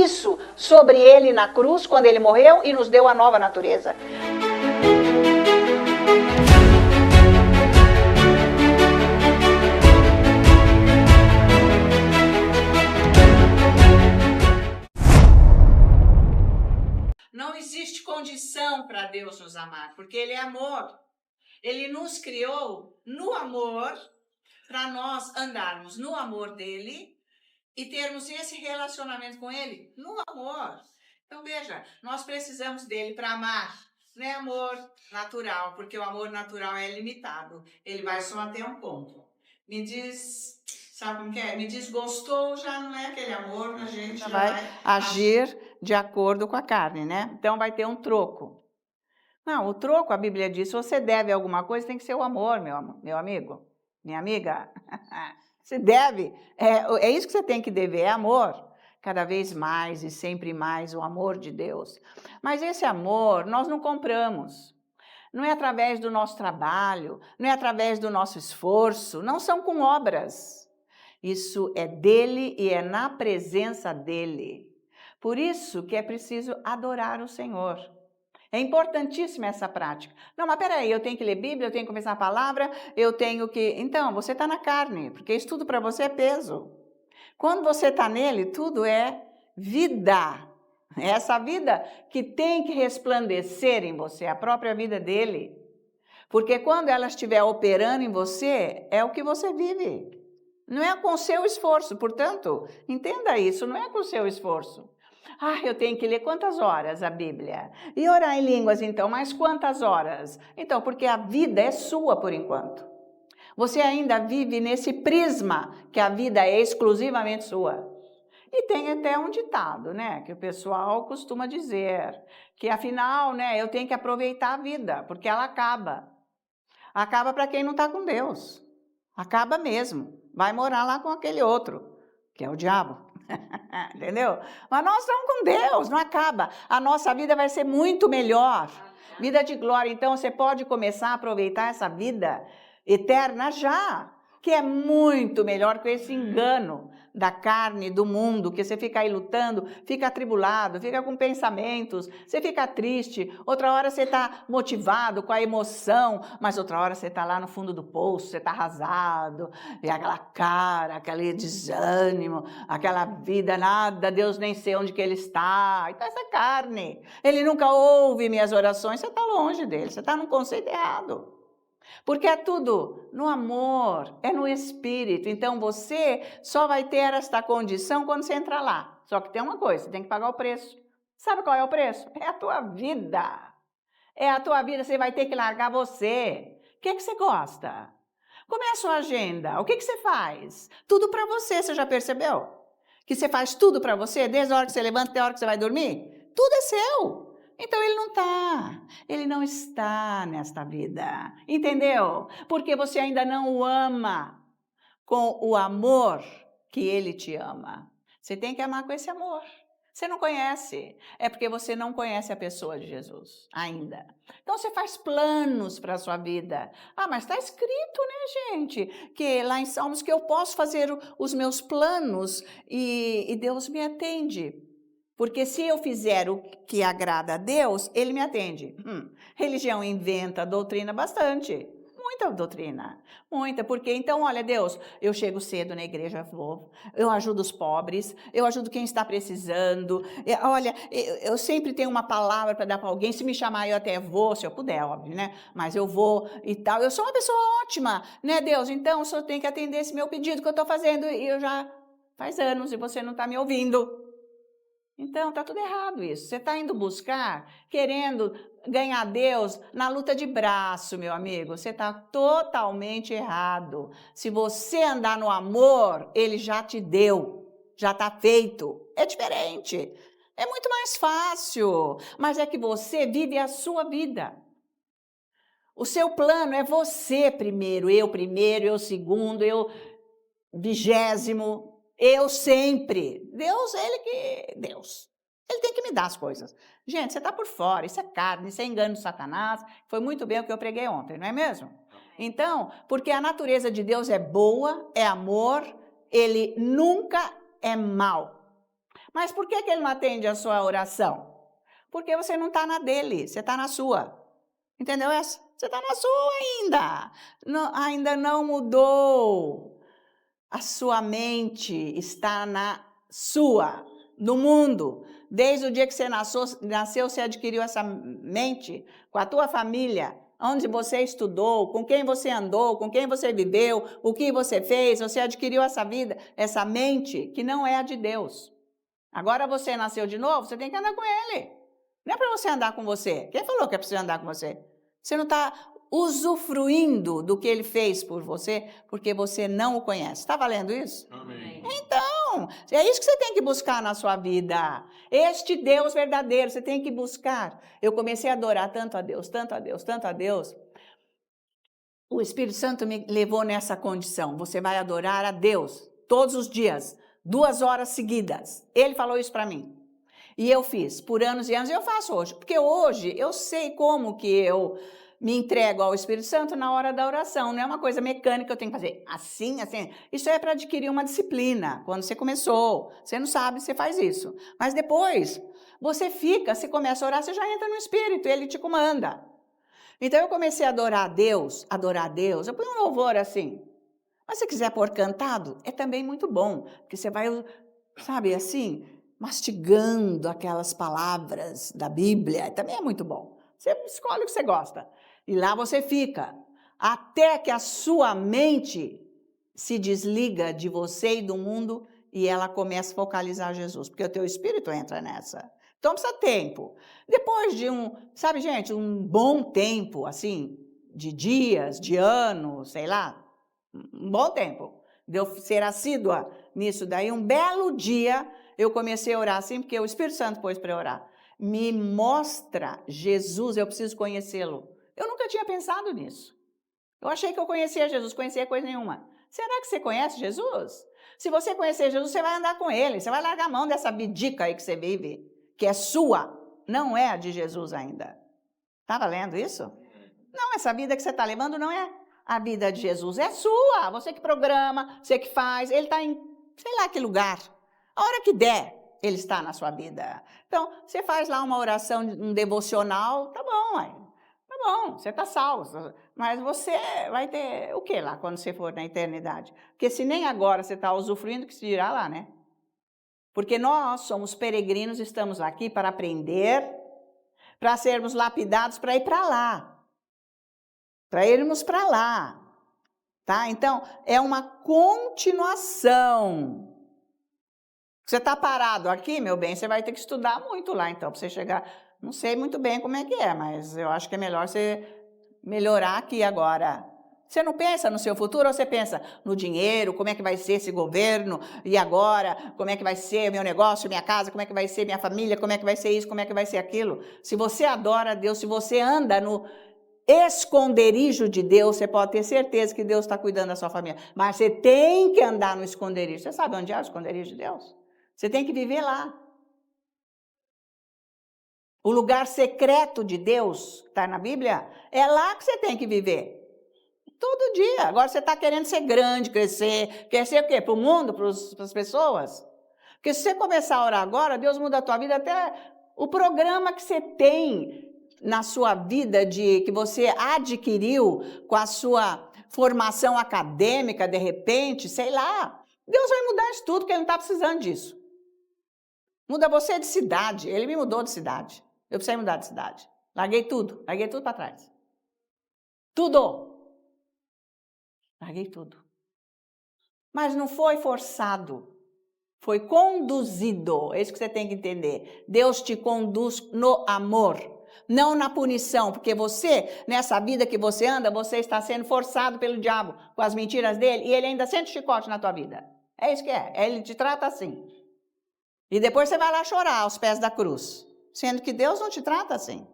isso sobre ele na cruz, quando ele morreu e nos deu a nova natureza. Não existe condição para Deus nos amar, porque Ele é amor. Ele nos criou no amor, para nós andarmos no amor dEle e termos esse relacionamento com Ele no amor. Então veja, nós precisamos dEle para amar. Não é amor natural, porque o amor natural é limitado. Ele vai só até um ponto. Me diz, sabe como que é? Me desgostou, já não é aquele amor, a gente já vai agir de acordo com a carne, né? Então vai ter um troco. Não, o troco, a Bíblia diz, se você deve alguma coisa, tem que ser o amor, meu amigo, minha amiga. Se deve, é isso que você tem que dever, é amor. Cada vez mais e sempre mais o amor de Deus. Mas esse amor nós não compramos. Não é através do nosso trabalho, não é através do nosso esforço, não são com obras. Isso é dele e é na presença dele. Por isso que é preciso adorar o Senhor. É importantíssima essa prática. Não, mas peraí, eu tenho que ler Bíblia, eu tenho que começar a palavra, eu tenho que... Então, você está na carne, porque isso tudo para você é peso. Quando você está nele, tudo é vida. É essa vida que tem que resplandecer em você, a própria vida dele. Porque quando ela estiver operando em você, é o que você vive. Não é com o seu esforço, portanto, entenda isso, não é com o seu esforço. Ah, eu tenho que ler quantas horas a Bíblia? E orar em línguas, então, mais quantas horas? Então, porque a vida é sua por enquanto. Você ainda vive nesse prisma que a vida é exclusivamente sua. E tem até um ditado, né, que o pessoal costuma dizer, que afinal, né, eu tenho que aproveitar a vida, porque ela acaba. Acaba para quem não está com Deus. Acaba mesmo. Vai morar lá com aquele outro, que é o diabo. Entendeu? Mas nós estamos com Deus, não acaba. A nossa vida vai ser muito melhor. Vida de glória. Então, você pode começar a aproveitar essa vida eterna já, que é muito melhor que esse engano da carne, do mundo, que você fica aí lutando, fica atribulado, fica com pensamentos, você fica triste, outra hora você está motivado com a emoção, mas outra hora você está lá no fundo do poço, você está arrasado, e aquela cara, aquele desânimo, aquela vida, nada, Deus nem sei onde que Ele está, então essa carne, Ele nunca ouve minhas orações, você está longe dele, você está num conceito errado. Porque é tudo no amor, é no Espírito. Então, você só vai ter esta condição quando você entrar lá. Só que tem uma coisa, você tem que pagar o preço. Sabe qual é o preço? É a tua vida. É a tua vida, você vai ter que largar você. O que você gosta? Como é a sua agenda? O que você faz? Tudo para você já percebeu? Que você faz tudo para você, desde a hora que você levanta até a hora que você vai dormir? Tudo é seu. Então ele não está nesta vida, entendeu? Porque você ainda não o ama com o amor que ele te ama. Você tem que amar com esse amor. Você não conhece, é porque você não conhece a pessoa de Jesus ainda. Então você faz planos para a sua vida. Ah, mas está escrito, né, gente, que lá em Salmos que eu posso fazer os meus planos e Deus me atende. Porque se eu fizer o que agrada a Deus, Ele me atende. Religião inventa doutrina bastante. Muita doutrina. Muita. Porque então, olha, Deus, eu chego cedo na igreja, vou. Eu ajudo os pobres. Eu ajudo quem está precisando. Olha, eu sempre tenho uma palavra para dar para alguém. Se me chamar, eu até vou, se eu puder, óbvio, né? Mas eu vou e tal. Eu sou uma pessoa ótima, né, Deus? Então, o Senhor tem que atender esse meu pedido que eu estou fazendo. E eu já faz anos e você não está me ouvindo. Então, está tudo errado isso. Você está indo buscar, querendo ganhar Deus na luta de braço, meu amigo. Você está totalmente errado. Se você andar no amor, Ele já te deu, já está feito. É diferente, é muito mais fácil, mas é que você vive a sua vida. O seu plano é você primeiro, eu segundo, eu 20º. Eu sempre. Deus, Ele tem que me dar as coisas. Gente, você está por fora, isso é carne, isso é engano de Satanás. Foi muito bem o que eu preguei ontem, não é mesmo? Então, porque a natureza de Deus é boa, é amor, Ele nunca é mau. Mas por que ele não atende a sua oração? Porque você não está na dele, você está na sua. Entendeu essa? Você está na sua ainda. Ainda não mudou. A sua mente está na sua, no mundo. Desde o dia que você nasceu, você adquiriu essa mente com a tua família, onde você estudou, com quem você andou, com quem você viveu, o que você fez, você adquiriu essa vida, essa mente que não é a de Deus. Agora você nasceu de novo, você tem que andar com ele. Não é para você andar com você. Quem falou que é para você andar com você? Você não está usufruindo do que ele fez por você, porque você não o conhece. Está valendo isso? Amém. Então, é isso que você tem que buscar na sua vida. Este Deus verdadeiro, você tem que buscar. Eu comecei a adorar tanto a Deus, tanto a Deus, tanto a Deus. O Espírito Santo me levou nessa condição. Você vai adorar a Deus todos os dias, 2 horas seguidas. Ele falou isso para mim. E eu fiz por anos e anos, e eu faço hoje. Porque hoje eu sei como que eu me entrego ao Espírito Santo na hora da oração. Não é uma coisa mecânica que eu tenho que fazer assim, assim. Isso é para adquirir uma disciplina. Quando você começou, você não sabe, você faz isso. Mas depois, você você começa a orar, você já entra no Espírito, ele te comanda. Então eu comecei a adorar a Deus. Eu ponho um louvor assim. Mas se você quiser pôr cantado, é também muito bom. Porque você vai, sabe, assim, mastigando aquelas palavras da Bíblia. Também é muito bom. Você escolhe o que você gosta. E lá você fica. Até que a sua mente se desliga de você e do mundo e ela começa a focalizar Jesus. Porque o teu espírito entra nessa. Então precisa tempo. Depois de sabe, gente, um bom tempo, assim, de dias, de anos, sei lá, um bom tempo, de eu ser assídua nisso daí, um belo dia eu comecei a orar assim, porque o Espírito Santo pôs para orar. Me mostra Jesus, eu preciso conhecê-lo. Eu nunca tinha pensado nisso. Eu achei que eu conhecia Jesus, conhecia coisa nenhuma. Será que você conhece Jesus? Se você conhecer Jesus, você vai andar com ele, você vai largar a mão dessa bidica aí que você vive, que é sua, não é a de Jesus ainda. Está valendo isso? Não, essa vida que você está levando não é a vida de Jesus, é sua. Você que programa, você que faz, ele está em, sei lá que lugar. A hora que der, ele está na sua vida. Então, você faz lá uma oração, um devocional, tá bom, aí. Tá bom, você está salvo. Mas você vai ter o que lá quando você for na eternidade? Porque se nem agora você está usufruindo, que se dirá lá, né? Porque nós somos peregrinos, estamos aqui para aprender, para sermos lapidados, para ir para lá. Para irmos para lá. Tá? Então, é uma continuação. Você está parado aqui, meu bem, você vai ter que estudar muito lá, então, para você chegar. Não sei muito bem como é que é, mas eu acho que é melhor você melhorar aqui agora. Você não pensa no seu futuro, ou você pensa no dinheiro, como é que vai ser esse governo, e agora, como é que vai ser meu negócio, minha casa, como é que vai ser minha família, como é que vai ser isso, como é que vai ser aquilo. Se você adora a Deus, se você anda no esconderijo de Deus, você pode ter certeza que Deus está cuidando da sua família. Mas você tem que andar no esconderijo. Você sabe onde é o esconderijo de Deus? Você tem que viver lá. O lugar secreto de Deus, está na Bíblia, é lá que você tem que viver. Todo dia. Agora você está querendo ser grande, crescer. Quer ser o quê? Para o mundo, para as pessoas? Porque se você começar a orar agora, Deus muda a tua vida, até o programa que você tem na sua vida, que você adquiriu com a sua formação acadêmica, de repente, sei lá. Deus vai mudar isso tudo, porque Ele não está precisando disso. Muda você de cidade. Ele me mudou de cidade. Eu precisei mudar de cidade. Larguei tudo para trás. Tudo. Larguei tudo. Mas não foi forçado. Foi conduzido. É isso que você tem que entender. Deus te conduz no amor, não na punição. Porque você, nessa vida que você anda, você está sendo forçado pelo diabo com as mentiras dele e ele ainda sente chicote na tua vida. É isso que é. Ele te trata assim. E depois você vai lá chorar aos pés da cruz. Sendo que Deus não te trata assim.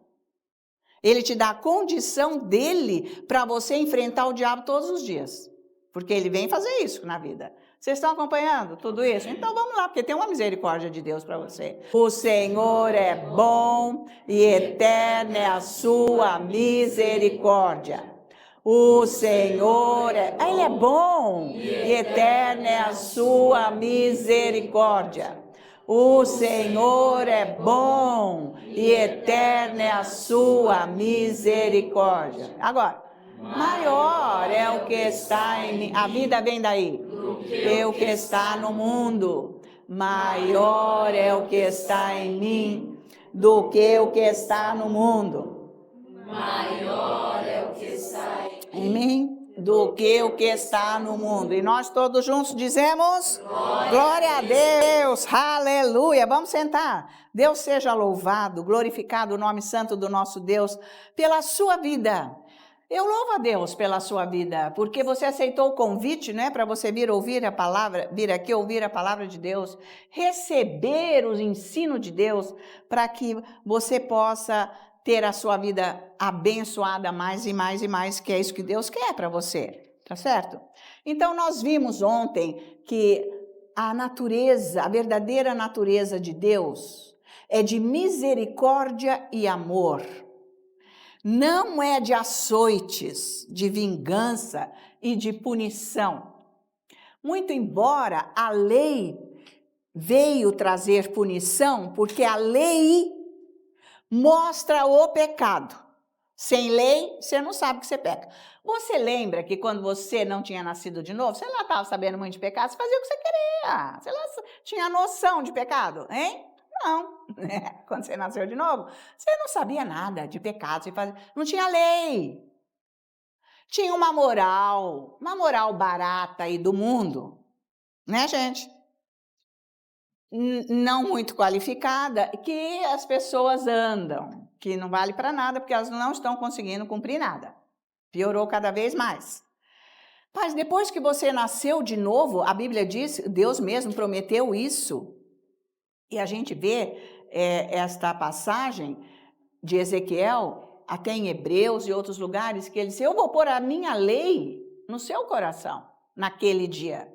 Ele te dá a condição dele para você enfrentar o diabo todos os dias. Porque ele vem fazer isso na vida. Vocês estão acompanhando tudo isso? Então vamos lá, porque tem uma misericórdia de Deus para você. O Senhor é bom e eterna é a sua misericórdia. O Senhor Ele é bom e eterna é a sua misericórdia. O Senhor é bom e eterna é a sua misericórdia. Agora, maior é o que está em mim. A vida vem daí. O que está no mundo. Maior é o que está em mim do que o que está no mundo. Maior é o que está Em mim do que o que está no mundo. E nós todos juntos dizemos: glória a Deus, aleluia. Vamos sentar. Deus seja louvado, glorificado o nome santo do nosso Deus pela sua vida. Eu louvo a Deus pela sua vida, porque você aceitou o convite, né, para você vir ouvir a palavra, vir aqui ouvir a palavra de Deus, receber o ensino de Deus, para que você possa ter a sua vida abençoada mais e mais e mais, que é isso que Deus quer para você, tá certo? Então nós vimos ontem que a natureza, a verdadeira natureza de Deus é de misericórdia e amor. Não é de açoites, de vingança e de punição. Muito embora a lei veio trazer punição, porque a lei mostra o pecado. Sem lei, você não sabe que você peca. Você lembra que quando você não tinha nascido de novo, você lá estava sabendo muito de pecado, você fazia o que você queria. Você lá tinha noção de pecado, hein? Não. Quando você nasceu de novo, você não sabia nada de pecado, não tinha lei. Tinha uma moral barata aí do mundo, né, gente? Não muito qualificada, que as pessoas andam, que não vale para nada, porque elas não estão conseguindo cumprir nada. Piorou cada vez mais. Mas depois que você nasceu de novo, a Bíblia diz, Deus mesmo prometeu isso. E a gente vê esta passagem de Ezequiel, até em Hebreus e outros lugares, que ele diz, eu vou pôr a minha lei no seu coração, naquele dia.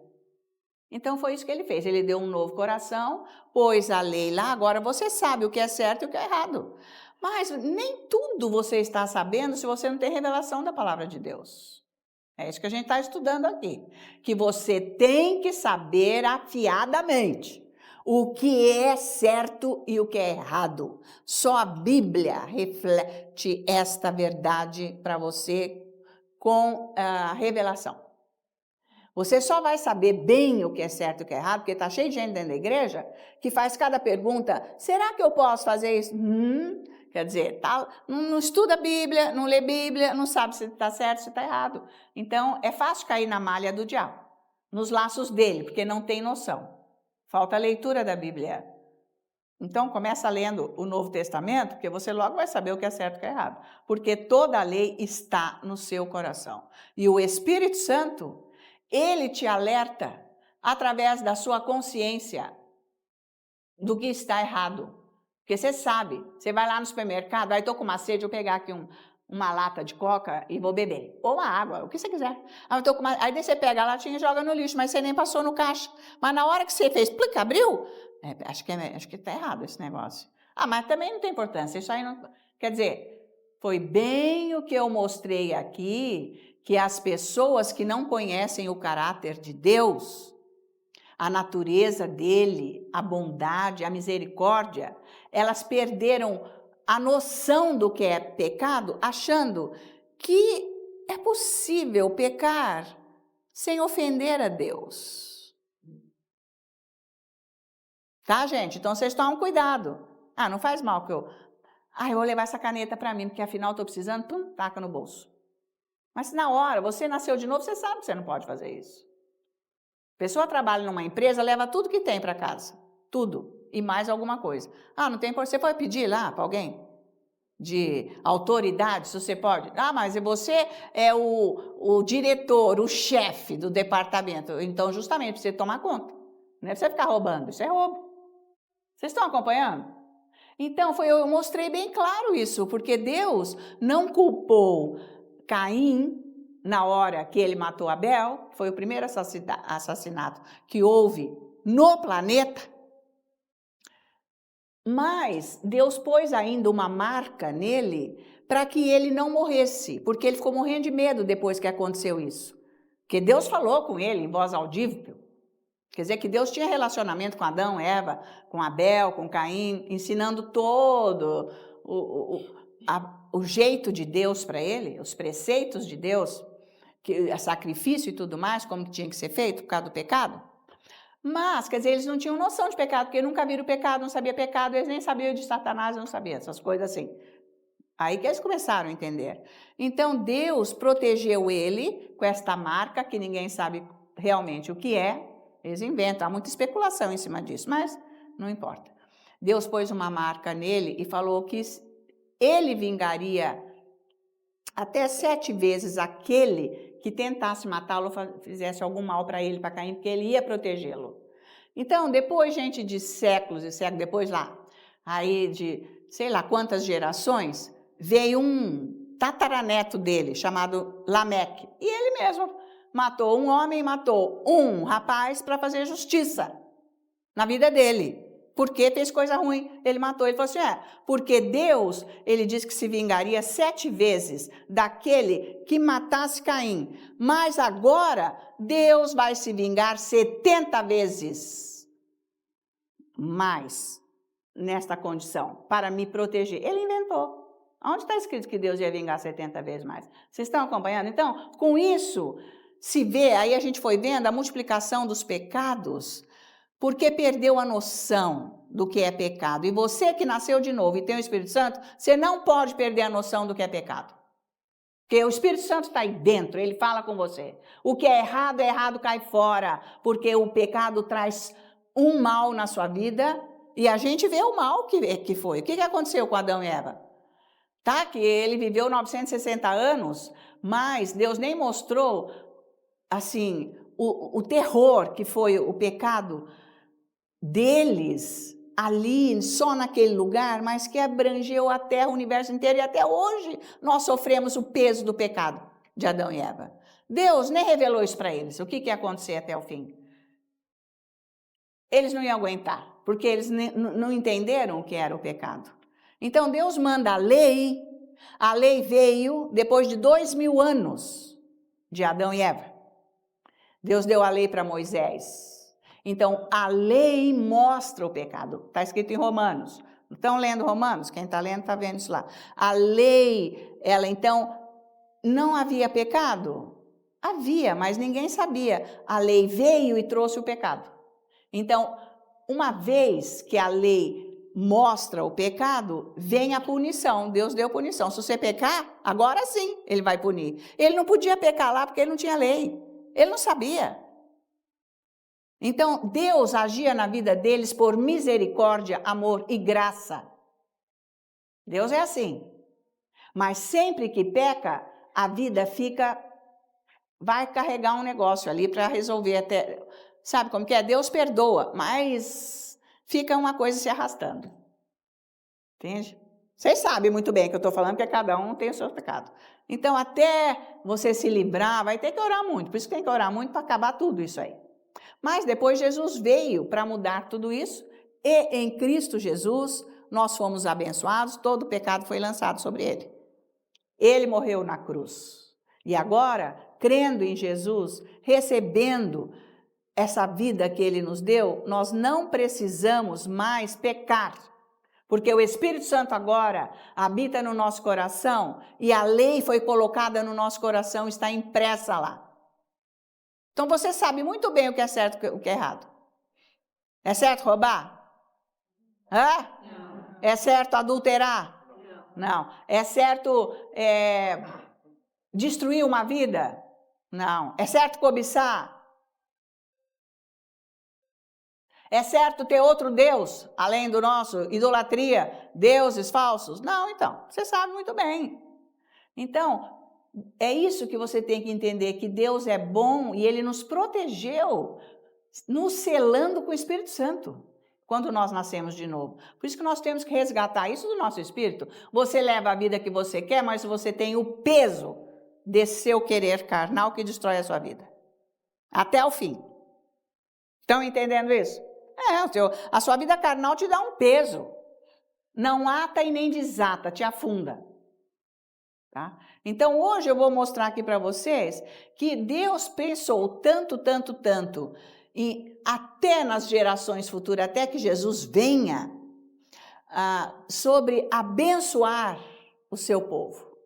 Então foi isso que ele fez, ele deu um novo coração, pôs a lei lá, agora você sabe o que é certo e o que é errado. Mas nem tudo você está sabendo se você não tem revelação da palavra de Deus. É isso que a gente está estudando aqui, que você tem que saber afiadamente o que é certo e o que é errado. Só a Bíblia reflete esta verdade para você com a revelação. Você só vai saber bem o que é certo e o que é errado, porque está cheio de gente dentro da igreja que faz cada pergunta, será que eu posso fazer isso? Quer dizer, não estuda a Bíblia, não lê Bíblia, não sabe se está certo, se está errado. Então, é fácil cair na malha do diabo, nos laços dele, porque não tem noção. Falta a leitura da Bíblia. Então, começa lendo o Novo Testamento, porque você logo vai saber o que é certo e o que é errado. Porque toda a lei está no seu coração. E o Espírito Santo, ele te alerta através da sua consciência do que está errado. Porque você sabe, você vai lá no supermercado, aí estou com uma sede, eu vou pegar aqui uma lata de coca e vou beber. Ou uma água, o que você quiser. Aí daí você pega a latinha e joga no lixo, mas você nem passou no caixa. Mas na hora que você fez, plica, abriu, acho que está errado esse negócio. Mas também não tem importância, isso aí não... Quer dizer, foi bem o que eu mostrei aqui, que as pessoas que não conhecem o caráter de Deus, a natureza dele, a bondade, a misericórdia, elas perderam a noção do que é pecado, achando que é possível pecar sem ofender a Deus. Tá, gente? Então vocês tomam cuidado. Não faz mal que eu vou levar essa caneta para mim, porque afinal estou precisando, taca no bolso. Mas na hora, você nasceu de novo, você sabe que você não pode fazer isso. A pessoa trabalha numa empresa, leva tudo que tem para casa. Tudo. E mais alguma coisa. Não tem por... Você pode pedir lá para alguém? De autoridade, se você pode. Mas você é o diretor, o chefe do departamento. Então, justamente, para você tomar conta. Não é para você ficar roubando. Isso é roubo. Vocês estão acompanhando? Então, eu mostrei bem claro isso, porque Deus não culpou Caim na hora que ele matou Abel, foi o primeiro assassinato que houve no planeta, mas Deus pôs ainda uma marca nele para que ele não morresse, porque ele ficou morrendo de medo depois que aconteceu isso. Porque Deus falou com ele em voz audível, Quer dizer que Deus tinha relacionamento com Adão, Eva, com Abel, com Caim, ensinando todo o jeito de Deus para ele, os preceitos de Deus, que sacrifício e tudo mais, como que tinha que ser feito por causa do pecado. Mas, quer dizer, eles não tinham noção de pecado, porque nunca viram pecado, não sabia pecado, eles nem sabiam de Satanás, não sabiam essas coisas assim. Aí que eles começaram a entender. Então, Deus protegeu ele com esta marca, que ninguém sabe realmente o que é. Eles inventam, há muita especulação em cima disso, mas não importa. Deus pôs uma marca nele e falou que ele vingaria até 7 vezes aquele que tentasse matá-lo, fizesse algum mal para ele, para Caim, porque ele ia protegê-lo. Então, depois, gente, de séculos e séculos, depois lá, aí de sei lá quantas gerações, veio um tataraneto dele, chamado Lameque, e ele mesmo matou um homem, matou um rapaz para fazer justiça na vida dele. Porque fez coisa ruim, ele matou. Ele falou assim, porque Deus, ele disse que se vingaria 7 vezes daquele que matasse Caim. Mas agora, Deus vai se vingar 70 vezes mais nesta condição, para me proteger. Ele inventou. Onde está escrito que Deus ia vingar 70 vezes mais? Vocês estão acompanhando? Então, com isso, se vê, aí a gente foi vendo a multiplicação dos pecados, porque perdeu a noção do que é pecado. E você que nasceu de novo e tem o Espírito Santo, você não pode perder a noção do que é pecado. Porque o Espírito Santo está aí dentro, ele fala com você. O que é errado, cai fora. Porque o pecado traz um mal na sua vida e a gente vê o mal que foi. O que aconteceu com Adão e Eva? Tá? Que ele viveu 960 anos, mas Deus nem mostrou, assim, o terror que foi o pecado deles ali, só naquele lugar, mas que abrangeu a terra, o universo inteiro, e até hoje nós sofremos o peso do pecado de Adão e Eva. Deus nem revelou isso para eles, o que ia acontecer até o fim. Eles não iam aguentar, porque eles não entenderam o que era o pecado. Então Deus manda a lei veio depois de 2000 anos de Adão e Eva. Deus deu a lei para Moisés. Então, a lei mostra o pecado. Está escrito em Romanos. Estão lendo Romanos? Quem está lendo está vendo isso lá. A lei, ela então, não havia pecado? Havia, mas ninguém sabia. A lei veio e trouxe o pecado. Então, uma vez que a lei mostra o pecado, vem a punição. Deus deu punição. Se você pecar, agora sim ele vai punir. Ele não podia pecar lá porque ele não tinha lei. Ele não sabia. Então, Deus agia na vida deles por misericórdia, amor e graça. Deus é assim. Mas sempre que peca, a vida vai carregar um negócio ali para resolver até. Sabe como que é? Deus perdoa, mas fica uma coisa se arrastando. Entende? Vocês sabem muito bem o que eu estou falando, porque cada um tem o seu pecado. Então, até você se livrar, vai ter que orar muito. Por isso que tem que orar muito para acabar tudo isso aí. Mas depois Jesus veio para mudar tudo isso, e em Cristo Jesus nós fomos abençoados, todo o pecado foi lançado sobre ele. Ele morreu na cruz. E agora, crendo em Jesus, recebendo essa vida que ele nos deu, nós não precisamos mais pecar. Porque o Espírito Santo agora habita no nosso coração e a lei foi colocada no nosso coração, está impressa lá. Então você sabe muito bem o que é certo e o que é errado. É certo roubar? Não. É certo adulterar? Não. É certo destruir uma vida? Não. É certo cobiçar? É certo ter outro Deus, além do nosso, idolatria, deuses falsos? Não, então, você sabe muito bem. Então, é isso que você tem que entender, que Deus é bom e Ele nos protegeu, nos selando com o Espírito Santo, quando nós nascemos de novo. Por isso que nós temos que resgatar isso do nosso espírito. Você leva a vida que você quer, mas você tem o peso desse seu querer carnal que destrói a sua vida. Até o fim. Estão entendendo isso? A sua vida carnal te dá um peso. Não ata e nem desata, te afunda. Tá? Então, hoje eu vou mostrar aqui para vocês que Deus pensou tanto e até nas gerações futuras, até que Jesus venha, sobre abençoar o seu povo,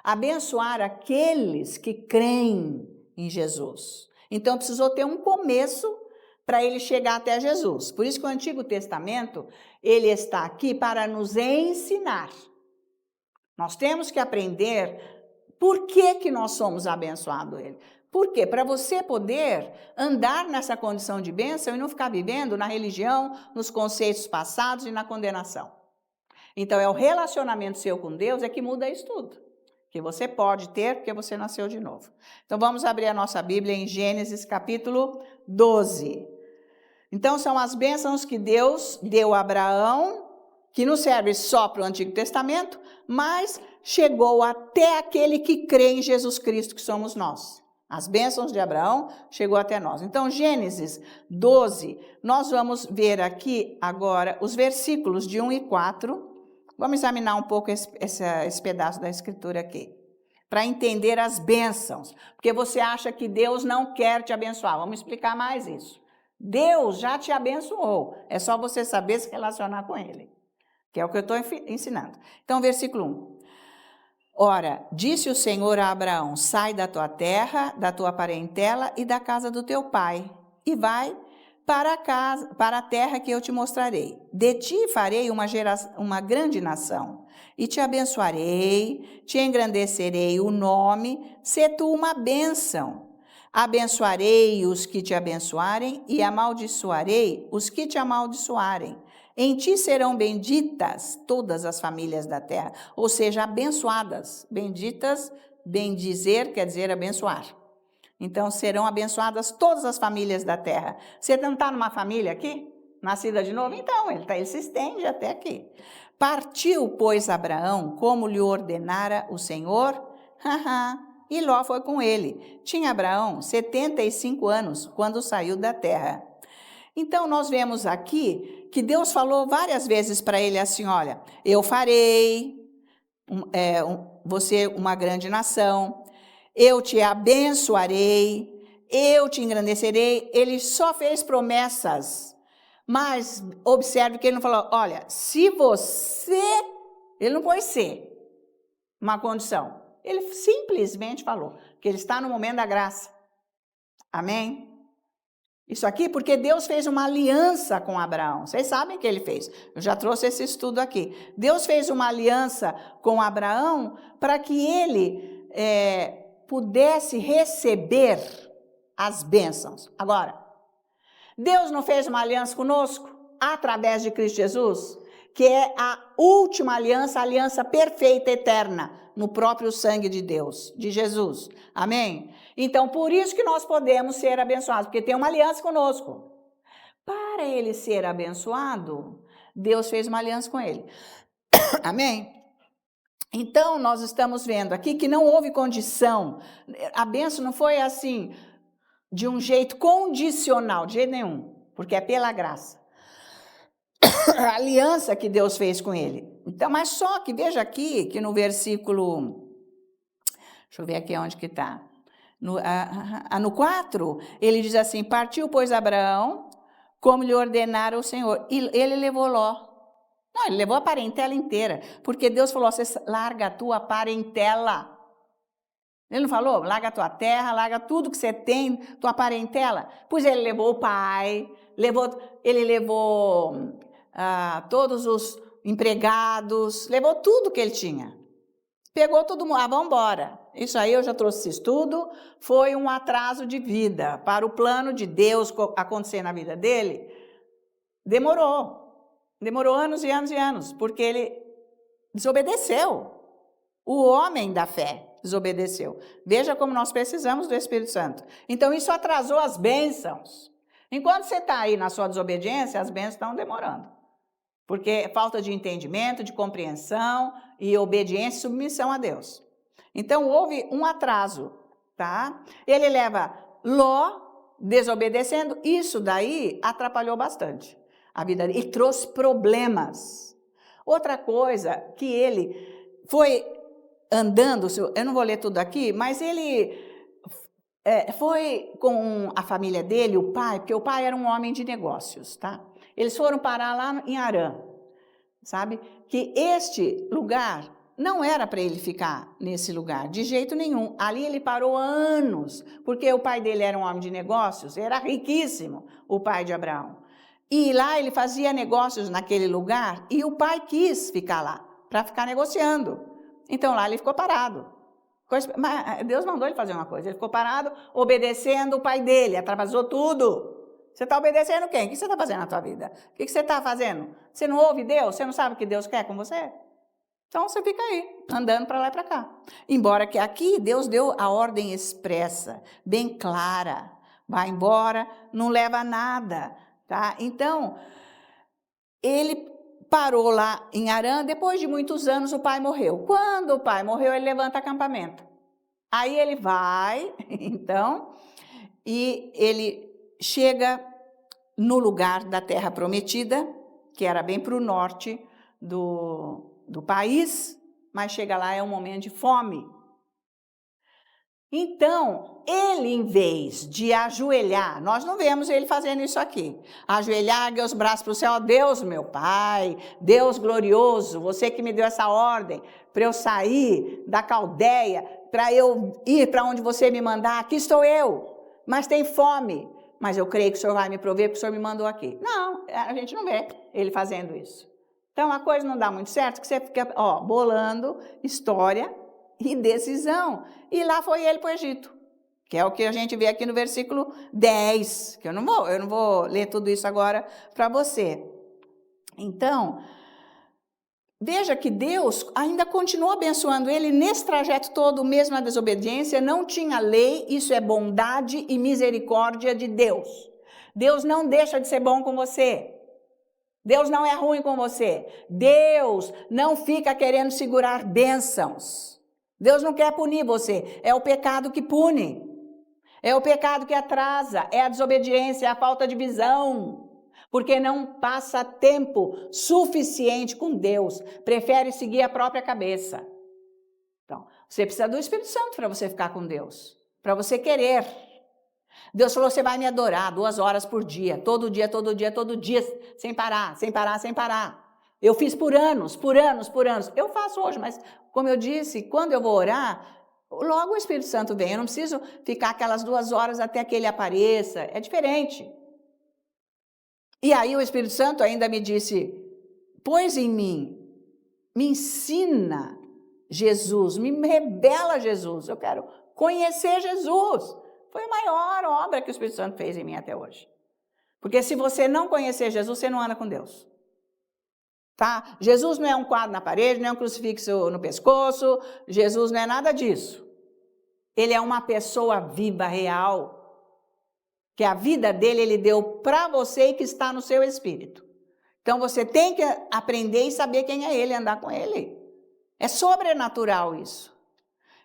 abençoar aqueles que creem em Jesus. Então precisou ter um começo para ele chegar até Jesus. Por isso que o Antigo Testamento, ele está aqui para nos ensinar. Nós temos que aprender por que nós somos abençoados ele. Por quê? Para você poder andar nessa condição de bênção e não ficar vivendo na religião, nos conceitos passados e na condenação. Então, é o relacionamento seu com Deus que muda isso tudo. Que você pode ter, porque você nasceu de novo. Então, vamos abrir a nossa Bíblia em Gênesis capítulo 12. Então, são as bênçãos que Deus deu a Abraão, que não serve só para o Antigo Testamento, mas chegou até aquele que crê em Jesus Cristo, que somos nós. As bênçãos de Abraão chegou até nós. Então, Gênesis 12, nós vamos ver aqui agora os versículos de 1 e 4. Vamos examinar um pouco esse pedaço da Escritura aqui, para entender as bênçãos. Porque você acha que Deus não quer te abençoar. Vamos explicar mais isso. Deus já te abençoou. É só você saber se relacionar com Ele, que é o que eu estou ensinando. Então, versículo 1. Ora, disse o Senhor a Abraão, sai da tua terra, da tua parentela e da casa do teu pai, e vai para a terra que eu te mostrarei. De ti farei uma grande nação, e te abençoarei, te engrandecerei o nome, se tu uma bênção. Abençoarei os que te abençoarem, e amaldiçoarei os que te amaldiçoarem. Em ti serão benditas todas as famílias da terra, ou seja, abençoadas. Benditas, bendizer quer dizer abençoar. Então, serão abençoadas todas as famílias da terra. Você não está numa família aqui? Nascida de novo? Então, ele se estende até aqui. Partiu, pois, Abraão, como lhe ordenara o Senhor, e Ló foi com ele. Tinha Abraão 75 anos quando saiu da terra. Então, nós vemos aqui que Deus falou várias vezes para ele assim, olha, eu farei você uma grande nação, eu te abençoarei, eu te engrandecerei. Ele só fez promessas, mas observe que ele não falou, olha, se você... Ele não pôs ser uma condição. Ele simplesmente falou que ele está no momento da graça. Amém? Isso aqui porque Deus fez uma aliança com Abraão. Vocês sabem o que ele fez. Eu já trouxe esse estudo aqui. Deus fez uma aliança com Abraão para que ele pudesse receber as bênçãos. Agora, Deus não fez uma aliança conosco através de Cristo Jesus, que é a última aliança, a aliança perfeita, eterna, no próprio sangue de Deus, de Jesus. Amém? Então, por isso que nós podemos ser abençoados, porque tem uma aliança conosco. Para ele ser abençoado, Deus fez uma aliança com ele. Amém? Então, nós estamos vendo aqui que não houve condição. A bênção não foi assim, de um jeito condicional, de jeito nenhum, porque é pela graça. A aliança que Deus fez com ele. Então, mas só que, veja aqui, que no versículo... Deixa eu ver aqui onde que está. No 4, ele diz assim, partiu, pois, Abraão, como lhe ordenara o Senhor. E ele levou Ló. Não, ele levou a parentela inteira, porque Deus falou, você larga a tua parentela. Ele não falou, larga a tua terra, larga tudo que você tem, tua parentela. Pois ele levou o pai, ele levou todos os empregados, levou tudo que ele tinha. Pegou todo mundo, vamos embora. Isso aí eu já trouxe esse estudo, foi um atraso de vida. Para o plano de Deus acontecer na vida dele, demorou anos e anos e anos, porque ele desobedeceu. O homem da fé desobedeceu. Veja como nós precisamos do Espírito Santo. Então, isso atrasou as bênçãos. Enquanto você está aí na sua desobediência, as bênçãos estão demorando. Porque é falta de entendimento, de compreensão e obediência e submissão a Deus. Então, houve um atraso, tá? Ele leva Ló desobedecendo, isso daí atrapalhou bastante a vida dele e trouxe problemas. Outra coisa que ele foi andando, eu não vou ler tudo aqui, mas ele foi com a família dele, o pai, porque o pai era um homem de negócios, tá? Eles foram parar lá em Harã, sabe? Que este lugar não era para ele ficar nesse lugar, de jeito nenhum. Ali ele parou anos, porque o pai dele era um homem de negócios, era riquíssimo, o pai de Abraão. E lá ele fazia negócios naquele lugar e o pai quis ficar lá, para ficar negociando. Então lá ele ficou parado. Mas Deus mandou ele fazer uma coisa, ele ficou parado obedecendo o pai dele, atrasou tudo. Você está obedecendo quem? O que você está fazendo na tua vida? O que você está fazendo? Você não ouve Deus? Você não sabe o que Deus quer com você? Então você fica aí, andando para lá e para cá. Embora que aqui Deus deu a ordem expressa, bem clara. Vai embora, não leva nada, tá? Então, ele parou lá em Harã, depois de muitos anos o pai morreu. Quando o pai morreu, ele levanta acampamento. Aí ele vai, então, e ele chega no lugar da terra prometida, que era bem para o norte do país, mas chega lá, é um momento de fome. Então, ele, em vez de ajoelhar, nós não vemos ele fazendo isso aqui, ajoelhar, erguer os braços para o céu, Deus, meu Pai, Deus glorioso, você que me deu essa ordem para eu sair da Caldeia, para eu ir para onde você me mandar, aqui estou eu, mas tem fome, mas eu creio que o Senhor vai me prover, porque o Senhor me mandou aqui. Não, a gente não vê ele fazendo isso. Então, a coisa não dá muito certo, que você fica, bolando história e decisão. E lá foi ele para o Egito, que é o que a gente vê aqui no versículo 10, que eu não vou ler tudo isso agora para você. Então, veja que Deus ainda continuou abençoando ele nesse trajeto todo, mesmo na desobediência, não tinha lei, isso é bondade e misericórdia de Deus. Deus não deixa de ser bom com você. Deus não é ruim com você. Deus não fica querendo segurar bênçãos. Deus não quer punir você. É o pecado que pune. É o pecado que atrasa. É a desobediência, é a falta de visão. Porque não passa tempo suficiente com Deus. Prefere seguir a própria cabeça. Então, você precisa do Espírito Santo para você ficar com Deus. Para você querer. Deus falou, você vai me adorar 2 horas por dia, todo dia, sem parar, sem parar, sem parar. Eu fiz por anos. Eu faço hoje, mas como eu disse, quando eu vou orar, logo o Espírito Santo vem. Eu não preciso ficar aquelas 2 horas até que ele apareça, é diferente. E aí o Espírito Santo ainda me disse, pois em mim, me ensina Jesus, me revela Jesus, eu quero conhecer Jesus. Foi a maior obra que o Espírito Santo fez em mim até hoje. Porque se você não conhecer Jesus, você não anda com Deus. Tá? Jesus não é um quadro na parede, não é um crucifixo no pescoço, Jesus não é nada disso. Ele é uma pessoa viva, real, que a vida dele ele deu para você e que está no seu espírito. Então você tem que aprender e saber quem é ele, andar com ele. É sobrenatural isso.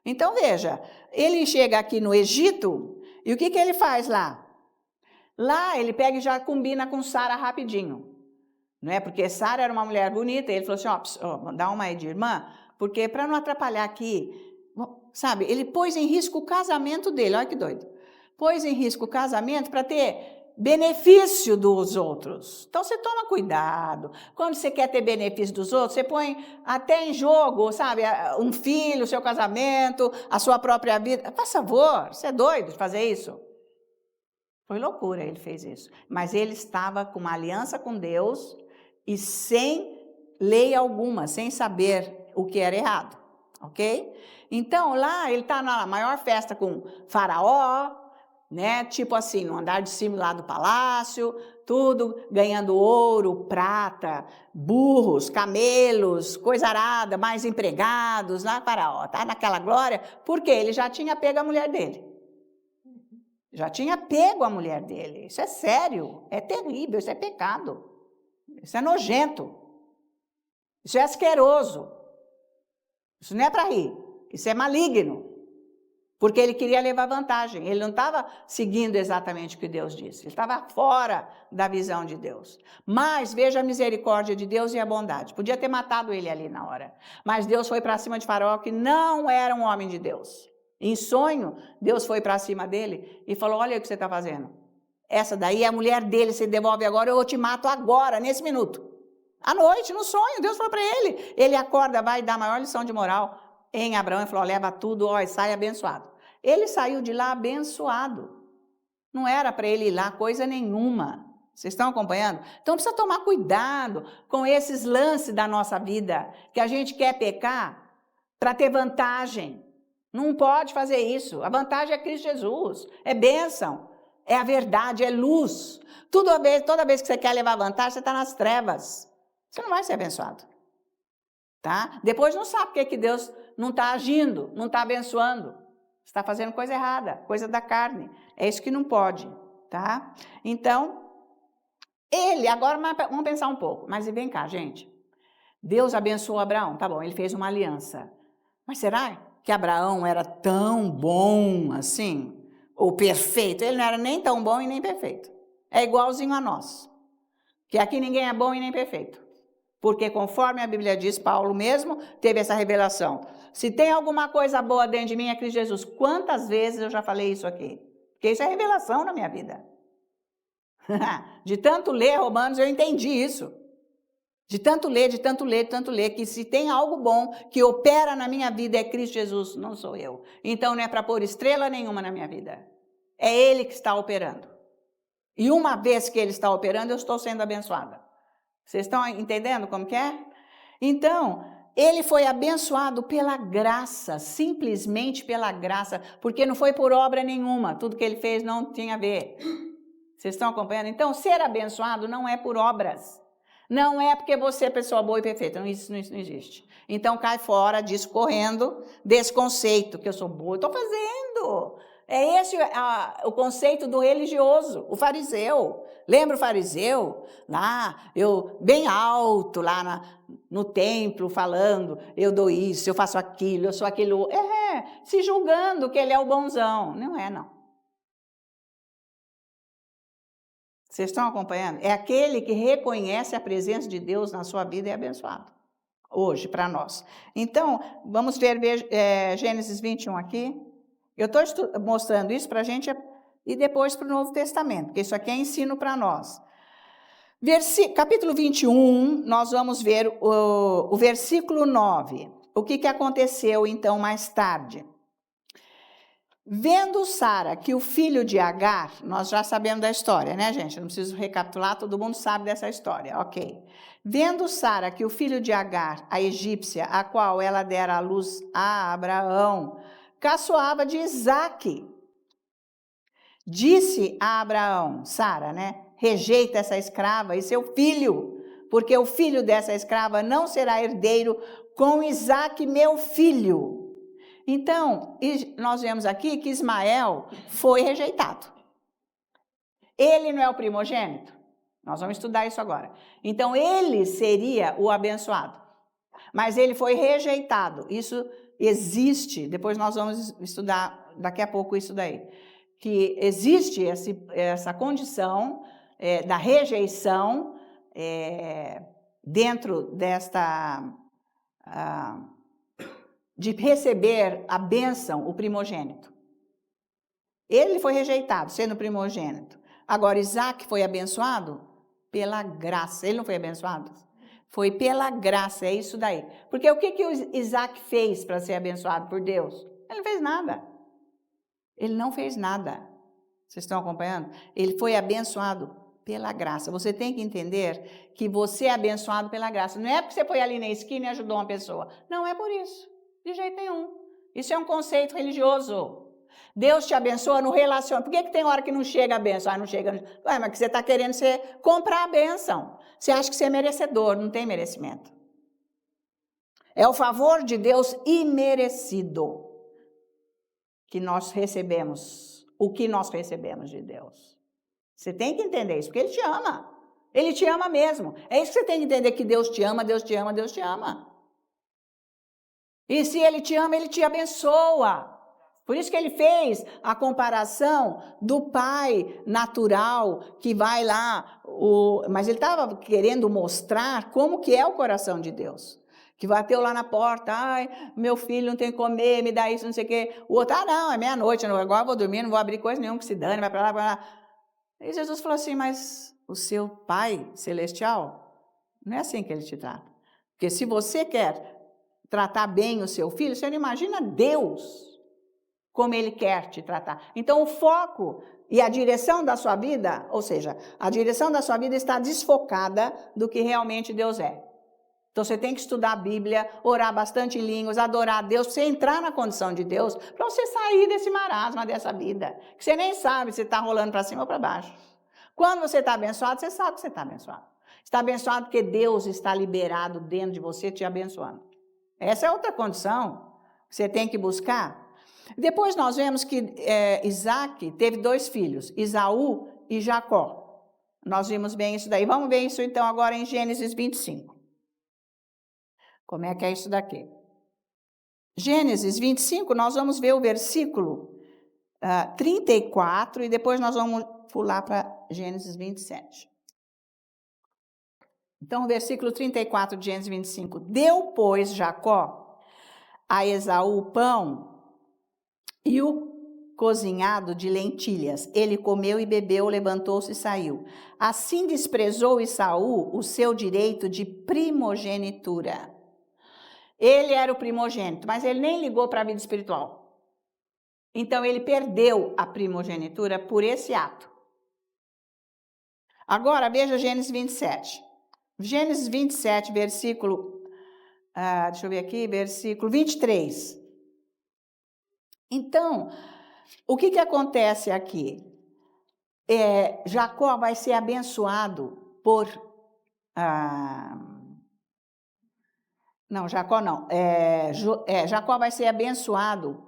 Então veja, ele chega aqui no Egito, e o que ele faz lá? Lá ele pega e já combina com Sara rapidinho. Não é? Porque Sara era uma mulher bonita, e ele falou assim, dá uma aí de irmã, porque para não atrapalhar aqui, sabe, ele pôs em risco o casamento dele, olha que doido. Pôs em risco o casamento para ter benefício dos outros. Então você toma cuidado. Quando você quer ter benefício dos outros, você põe até em jogo, sabe, um filho, o seu casamento, a sua própria vida. Faz favor, você é doido de fazer isso? Foi loucura, ele fez isso. Mas ele estava com uma aliança com Deus e sem lei alguma, sem saber o que era errado, ok? Então lá ele está na maior festa com Faraó, né? Tipo assim, no andar de cima lá do palácio, tudo ganhando ouro, prata, burros, camelos, coisa arada, mais empregados, lá Faraó, tá naquela glória, porque ele já tinha pego a mulher dele. Já tinha pego a mulher dele. Isso é sério, é terrível, isso é pecado. Isso é nojento. Isso é asqueroso. Isso não é para rir, isso é maligno. Porque ele queria levar vantagem, ele não estava seguindo exatamente o que Deus disse, ele estava fora da visão de Deus. Mas veja a misericórdia de Deus e a bondade, podia ter matado ele ali na hora, mas Deus foi para cima de Faraó, que não era um homem de Deus, Em sonho, Deus foi para cima dele e falou, olha o que você está fazendo. Essa daí é a mulher dele, se devolve agora, eu te mato agora, nesse minuto. À noite, no sonho, Deus falou para ele. Ele acorda, vai dar a maior lição de moral em Abraão e falou, leva tudo, ó, e sai abençoado. Ele saiu de lá abençoado. Não era para ele ir lá coisa nenhuma. Vocês estão acompanhando? Então precisa tomar cuidado com esses lances da nossa vida, que a gente quer pecar para ter vantagem. Não pode fazer isso. A vantagem é Cristo Jesus, é bênção, é a verdade, é luz. Toda vez que você quer levar vantagem, você está nas trevas. Você não vai ser abençoado. Tá? Depois não sabe porque que Deus não está agindo, não está abençoando. Você está fazendo coisa errada, coisa da carne. É isso que não pode. Tá? Então, agora vamos pensar um pouco. Mas vem cá, gente. Deus abençoou Abraão, tá bom, ele fez uma aliança. Mas será que Abraão era tão bom assim? Ou perfeito? Ele não era nem tão bom e nem perfeito. É igualzinho a nós. Que aqui ninguém é bom e nem perfeito. Porque conforme a Bíblia diz, Paulo mesmo teve essa revelação. Se tem alguma coisa boa dentro de mim é Cristo Jesus. Quantas vezes eu já falei isso aqui? Porque isso é revelação na minha vida. De tanto ler Romanos eu entendi isso. De tanto ler, que se tem algo bom que opera na minha vida é Cristo Jesus, não sou eu. Então não é para pôr estrela nenhuma na minha vida. É Ele que está operando. E uma vez que Ele está operando, eu estou sendo abençoada. Vocês estão entendendo como que é? Então, ele foi abençoado pela graça, simplesmente pela graça, porque não foi por obra nenhuma, tudo que ele fez não tinha a ver. Vocês estão acompanhando? Então, ser abençoado não é por obras, não é porque você é pessoa boa e perfeita, isso não existe. Então, cai fora disso, correndo, desse conceito, que eu sou boa, eu estou fazendo. É esse o conceito do religioso, o fariseu. Lembra o fariseu? Lá, bem alto, lá no templo, falando, eu dou isso, eu faço aquilo, eu sou aquilo. Se julgando que ele é o bonzão. Não é, não. Vocês estão acompanhando? É aquele que reconhece a presença de Deus na sua vida e é abençoado. Hoje, para nós. Então, vamos ver Gênesis 21 aqui. Eu estou mostrando isso para a gente e depois para o Novo Testamento, porque isso aqui é ensino para nós. Capítulo 21, nós vamos ver o versículo 9. O que aconteceu, então, mais tarde? Vendo Sara que o filho de Agar, nós já sabemos da história, né, gente? Eu não preciso recapitular, todo mundo sabe dessa história, ok. Vendo Sara que o filho de Agar, a egípcia, a qual ela dera à luz a Abraão, caçoava de Isaque. Disse a Abraão, Sara, né? Rejeita essa escrava e seu filho, porque o filho dessa escrava não será herdeiro com Isaque, meu filho. Então, nós vemos aqui que Ismael foi rejeitado. Ele não é o primogênito? Nós vamos estudar isso agora. Então, ele seria o abençoado. Mas ele foi rejeitado. Isso existe, depois nós vamos estudar daqui a pouco isso daí, que existe essa condição da rejeição dentro de receber a bênção, o primogênito. Ele foi rejeitado, sendo primogênito. Agora, Isaque foi abençoado pela graça. Ele não foi abençoado? Foi pela graça, é isso daí. Porque o que Isaque fez para ser abençoado por Deus? Ele não fez nada. Ele não fez nada. Vocês estão acompanhando? Ele foi abençoado pela graça. Você tem que entender que você é abençoado pela graça. Não é porque você foi ali na esquina e ajudou uma pessoa. Não é por isso. De jeito nenhum. Isso é um conceito religioso. Deus te abençoa no relacionamento. Por que tem hora que não chega a bênção? Não chega. Ué, mas que você está querendo comprar a bênção. Você acha que você é merecedor, não tem merecimento. É o favor de Deus imerecido que nós recebemos, o que nós recebemos de Deus. Você tem que entender isso, porque Ele te ama. Ele te ama mesmo. É isso que você tem que entender, que Deus te ama, Deus te ama, Deus te ama. E se Ele te ama, Ele te abençoa. Por isso que ele fez a comparação do pai natural que vai lá, mas ele estava querendo mostrar como que é o coração de Deus. que bateu lá na porta, ai, meu filho não tem que comer, me dá isso, não sei o quê. O outro, não, é meia-noite, agora eu vou dormir, não vou abrir coisa nenhuma, que se dane, vai para lá, para lá. E Jesus falou assim, mas o seu Pai Celestial, não é assim que Ele te trata. Porque se você quer tratar bem o seu filho, você não imagina Deus como Ele quer te tratar. Então, o foco e a direção da sua vida, ou seja, a direção da sua vida está desfocada do que realmente Deus é. Então, você tem que estudar a Bíblia, orar bastante em línguas, adorar a Deus, você entrar na condição de Deus, para você sair desse marasma, dessa vida, que você nem sabe se está rolando para cima ou para baixo. Quando você está abençoado, você sabe que você está abençoado. Está abençoado porque Deus está liberado dentro de você, te abençoando. Essa é outra condição que você tem que buscar. Depois nós vemos que Isaac teve 2 filhos, Esaú e Jacó. Nós vimos bem isso daí. Vamos ver isso então agora em Gênesis 25. Como é que é isso daqui? Gênesis 25, nós vamos ver o versículo 34 e depois nós vamos pular para Gênesis 27. Então, o versículo 34 de Gênesis 25. Deu, pois, Jacó a Esaú o pão e o cozinhado de lentilhas. Ele comeu e bebeu, levantou-se e saiu. Assim desprezou Esaú o seu direito de primogenitura. Ele era o primogênito, mas ele nem ligou para a vida espiritual. Então, ele perdeu a primogenitura por esse ato. Agora, veja Gênesis 27. Gênesis 27, versículo, deixa eu ver aqui, versículo 23. Então, o que acontece aqui? Jacó vai ser abençoado por... não, Jacó não. Jacó vai ser abençoado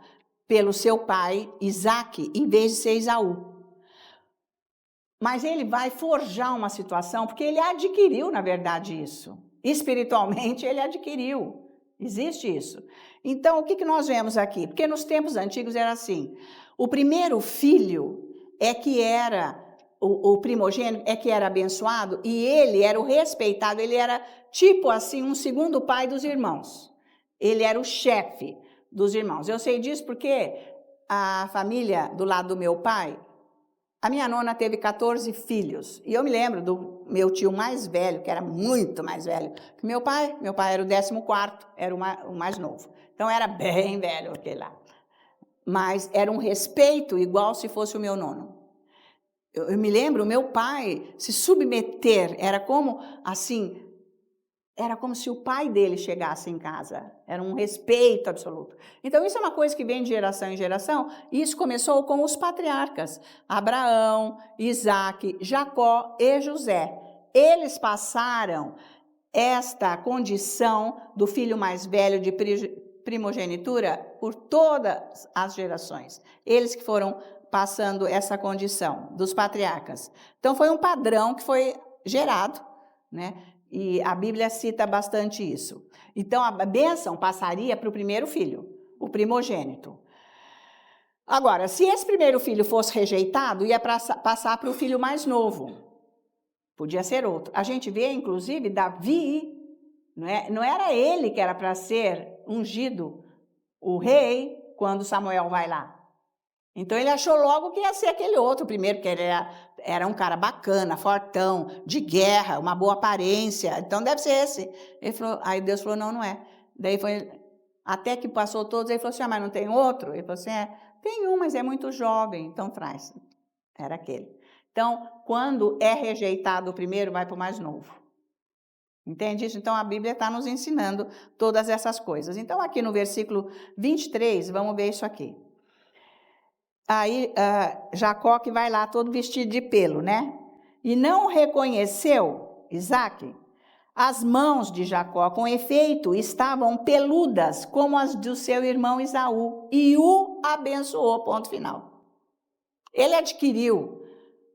pelo seu pai, Isaac, em vez de ser Esaú. Mas ele vai forjar uma situação, porque ele adquiriu, na verdade, isso. Espiritualmente, ele adquiriu. Existe isso. Então, o que nós vemos aqui? Porque nos tempos antigos era assim. O primeiro filho é que era, o primogênito é que era abençoado, e ele era o respeitado, ele era tipo assim, um segundo pai dos irmãos. Ele era o chefe dos irmãos. Eu sei disso porque a família do lado do meu pai, a minha nona teve 14 filhos. E eu me lembro do meu tio mais velho, que era muito mais velho que meu pai. Meu pai era o 14º, era o mais novo. Então, era bem velho aquele lá. Mas era um respeito igual se fosse o meu nono. Eu me lembro, meu pai se submeter, era como assim... Era como se o pai dele chegasse em casa. Era um respeito absoluto. Então, isso é uma coisa que vem de geração em geração. E isso começou com os patriarcas. Abraão, Isaac, Jacó e José. Eles passaram esta condição do filho mais velho de primogenitura por todas as gerações. Eles que foram passando essa condição dos patriarcas. Então, foi um padrão que foi gerado, né? E a Bíblia cita bastante isso. Então, a bênção passaria para o primeiro filho, o primogênito. Agora, se esse primeiro filho fosse rejeitado, ia passar para o filho mais novo. Podia ser outro. A gente vê, inclusive, Davi, não era ele que era para ser ungido, o rei, quando Samuel vai lá. Então, ele achou logo que ia ser aquele outro primeiro, porque ele era um cara bacana, fortão, de guerra, uma boa aparência. Então, deve ser esse. Ele falou, aí Deus falou, não é. Daí foi, até que passou todos, ele falou assim, mas não tem outro? Ele falou assim, tem um, mas é muito jovem, então traz. Era aquele. Então, quando é rejeitado o primeiro, vai para o mais novo. Entende isso? Então, a Bíblia está nos ensinando todas essas coisas. Então, aqui no versículo 23, vamos ver isso aqui. Aí, Jacó que vai lá todo vestido de pelo, né? E não reconheceu, Isaac, as mãos de Jacó, com efeito, estavam peludas como as do seu irmão Esaú, e o abençoou, ponto final. Ele adquiriu,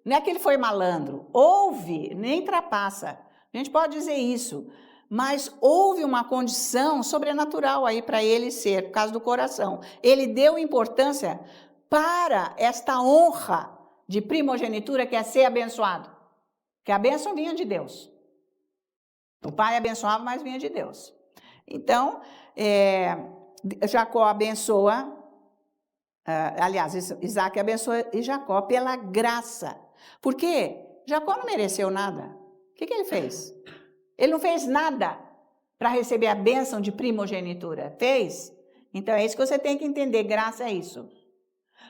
não é que ele foi malandro, houve, nem trapassa, a gente pode dizer isso, mas houve uma condição sobrenatural aí para ele ser, por causa do coração. Ele deu importância para esta honra de primogenitura que é ser abençoado. Que a bênção vinha de Deus. O pai abençoava, mas vinha de Deus. Então, Jacó abençoa, aliás, Isaac abençoa e Jacó pela graça. Por quê? Jacó não mereceu nada. O que ele fez? Ele não fez nada para receber a bênção de primogenitura. Fez? Então é isso que você tem que entender, graça é isso.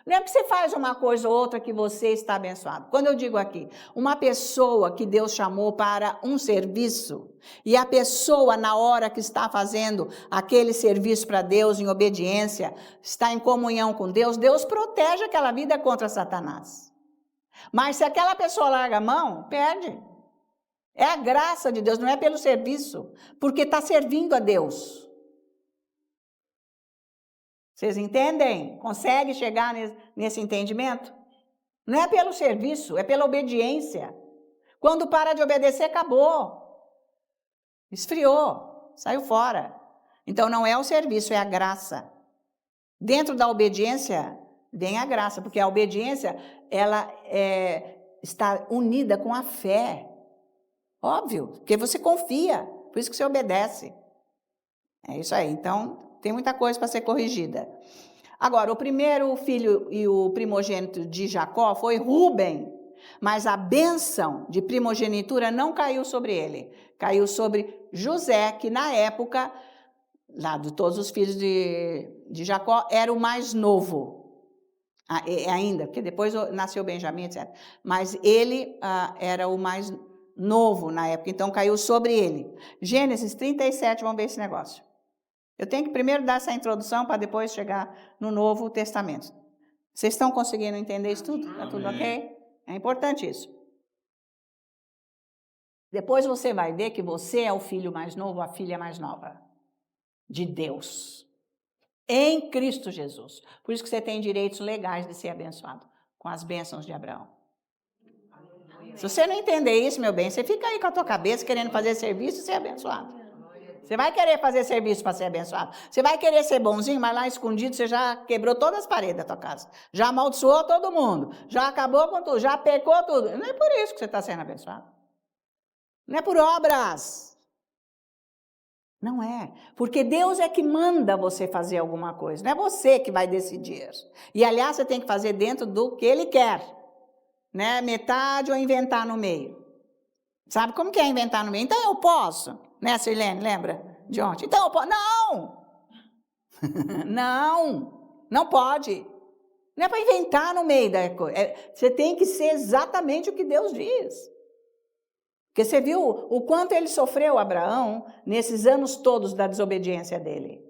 Não é porque você faz uma coisa ou outra que você está abençoado. Quando eu digo aqui, uma pessoa que Deus chamou para um serviço, e a pessoa, na hora que está fazendo aquele serviço para Deus, em obediência, está em comunhão com Deus, Deus protege aquela vida contra Satanás. Mas se aquela pessoa larga a mão, perde. É a graça de Deus, não é pelo serviço, porque está servindo a Deus. Vocês entendem? Consegue chegar nesse entendimento? Não é pelo serviço, é pela obediência. Quando para de obedecer, acabou. Esfriou, saiu fora. Então não é o serviço, é a graça. Dentro da obediência, vem a graça, porque a obediência, ela está unida com a fé. Óbvio, porque você confia, por isso que você obedece. É isso aí, então tem muita coisa para ser corrigida. Agora, o primeiro filho e o primogênito de Jacó foi Rúben, mas a bênção de primogenitura não caiu sobre ele, caiu sobre José, que na época, lá de todos os filhos de Jacó, era o mais novo, ainda, porque depois nasceu Benjamim, etc. Mas ele era o mais novo na época, então caiu sobre ele. Gênesis 37, vamos ver esse negócio. Eu tenho que primeiro dar essa introdução para depois chegar no Novo Testamento. Vocês estão conseguindo entender isso tudo? Está tudo ok? É importante isso. Depois você vai ver que você é o filho mais novo, a filha mais nova de Deus, em Cristo Jesus. Por isso que você tem direitos legais de ser abençoado, com as bênçãos de Abraão. Se você não entender isso, meu bem, você fica aí com a tua cabeça querendo fazer serviço e ser abençoado. Você vai querer fazer serviço para ser abençoado. Você vai querer ser bonzinho, mas lá escondido você já quebrou todas as paredes da tua casa. Já amaldiçoou todo mundo. Já acabou com tudo. Já pecou tudo. Não é por isso que você está sendo abençoado. Não é por obras. Não é. Porque Deus é que manda você fazer alguma coisa. Não é você que vai decidir. E, aliás, você tem que fazer dentro do que Ele quer. Né? Metade ou inventar no meio. Sabe como que é inventar no meio? Então eu posso. Né, Sirlene? Lembra de ontem? Então eu posso. Não! Não pode. Não é para inventar no meio da coisa. Você tem que ser exatamente o que Deus diz. Porque você viu o quanto ele sofreu, Abraão, nesses anos todos da desobediência dele.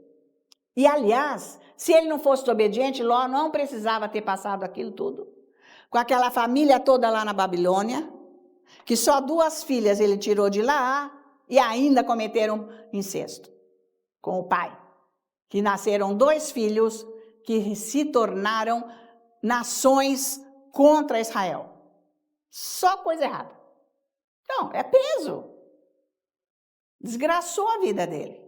E, aliás, se ele não fosse obediente, Ló não precisava ter passado aquilo tudo. Com aquela família toda lá na Babilônia, que só 2 filhas ele tirou de lá e ainda cometeram incesto com o pai. Que nasceram 2 filhos que se tornaram nações contra Israel. Só coisa errada. Não, é peso. Desgraçou a vida dele.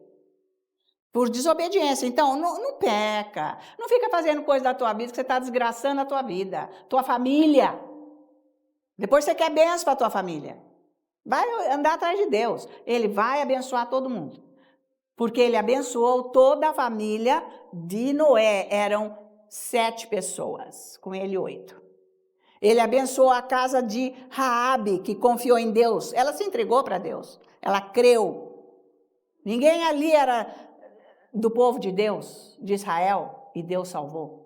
Por desobediência. Então, não peca. Não fica fazendo coisa da tua vida que você está desgraçando a tua vida, tua família. Depois você quer bênção para a tua família. Vai andar atrás de Deus. Ele vai abençoar todo mundo. Porque ele abençoou toda a família de Noé. Eram 7 pessoas, com ele 8. Ele abençoou a casa de Raabe, que confiou em Deus. Ela se entregou para Deus. Ela creu. Ninguém ali era do povo de Deus, de Israel, e Deus salvou.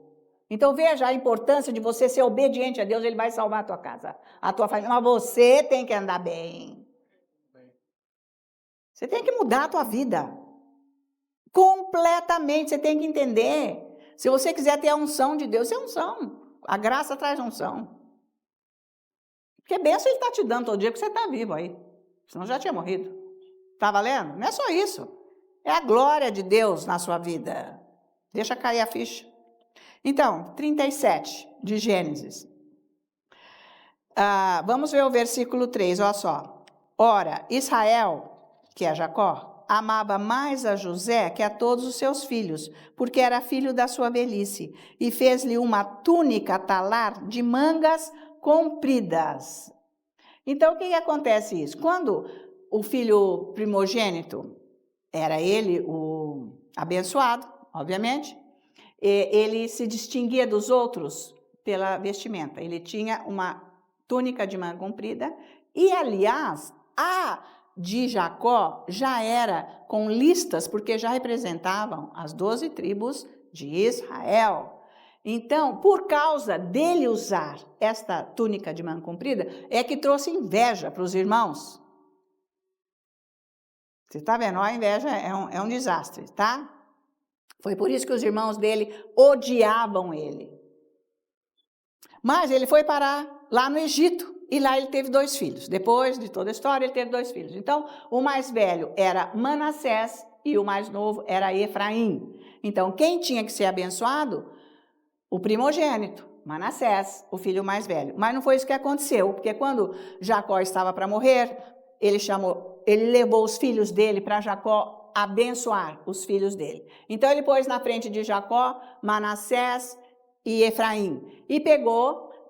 Então veja a importância de você ser obediente a Deus, ele vai salvar a tua casa, a tua família, mas você tem que andar bem. Você tem que mudar a tua vida. Completamente, você tem que entender. Se você quiser ter a unção de Deus, é unção. A graça traz unção. Porque bênção ele está te dando todo dia, porque você está vivo aí. Senão já tinha morrido. Está valendo? Não é só isso. É a glória de Deus na sua vida. Deixa cair a ficha. Então, 37 de Gênesis. Vamos ver o versículo 3, olha só. Ora, Israel, que é Jacó, amava mais a José que a todos os seus filhos, porque era filho da sua velhice, e fez-lhe uma túnica talar de mangas compridas. Então, o que acontece isso? Quando o filho primogênito, era ele o abençoado, obviamente. Ele se distinguia dos outros pela vestimenta. Ele tinha uma túnica de manga comprida e, aliás, a de Jacó já era com listas, porque já representavam as 12 tribos de Israel. Então, por causa dele usar esta túnica de manga comprida, é que trouxe inveja para os irmãos. Você está vendo? A inveja é um desastre, tá? Foi por isso que os irmãos dele odiavam ele. Mas ele foi parar lá no Egito e lá ele teve 2 filhos. Depois de toda a história, ele teve 2 filhos. Então, o mais velho era Manassés e o mais novo era Efraim. Então, quem tinha que ser abençoado? O primogênito, Manassés, o filho mais velho. Mas não foi isso que aconteceu, porque quando Jacó estava para morrer, ele levou os filhos dele para Jacó abençoar os filhos dele. Então ele pôs na frente de Jacó Manassés e Efraim e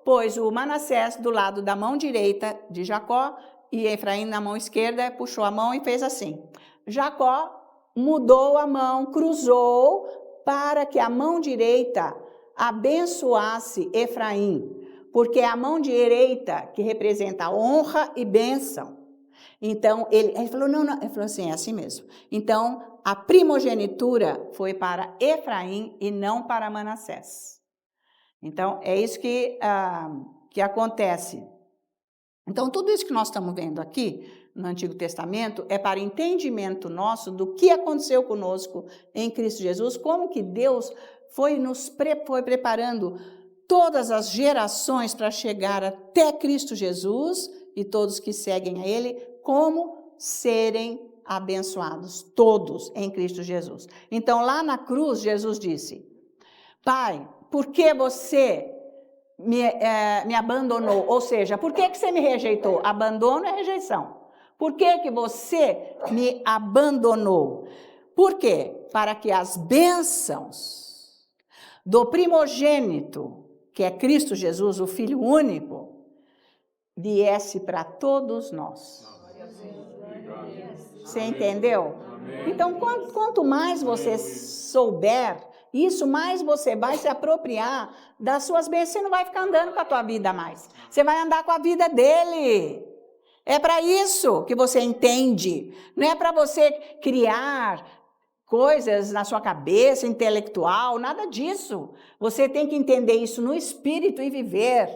pôs o Manassés do lado da mão direita de Jacó e Efraim na mão esquerda, puxou a mão e fez assim. Jacó mudou a mão, cruzou para que a mão direita abençoasse Efraim, porque é a mão direita que representa honra e bênção. Então, ele falou, não, ele falou assim, é assim mesmo. Então, a primogenitura foi para Efraim e não para Manassés. Então, é isso que acontece. Então, tudo isso que nós estamos vendo aqui no Antigo Testamento é para entendimento nosso do que aconteceu conosco em Cristo Jesus, como que Deus foi preparando todas as gerações para chegar até Cristo Jesus e todos que seguem a Ele, como serem abençoados, todos em Cristo Jesus. Então, lá na cruz, Jesus disse, Pai, por que você me abandonou? Ou seja, por que você me rejeitou? Abandono é rejeição. Por que você me abandonou? Por quê? Para que as bênçãos do primogênito, que é Cristo Jesus, o Filho único, viesse para todos nós. Você entendeu? Então, quanto mais você souber isso, mais você vai se apropriar das suas bênçãos. Você não vai ficar andando com a tua vida mais. Você vai andar com a vida dele. É para isso que você entende. Não é para você criar coisas na sua cabeça intelectual, nada disso. Você tem que entender isso no espírito e viver.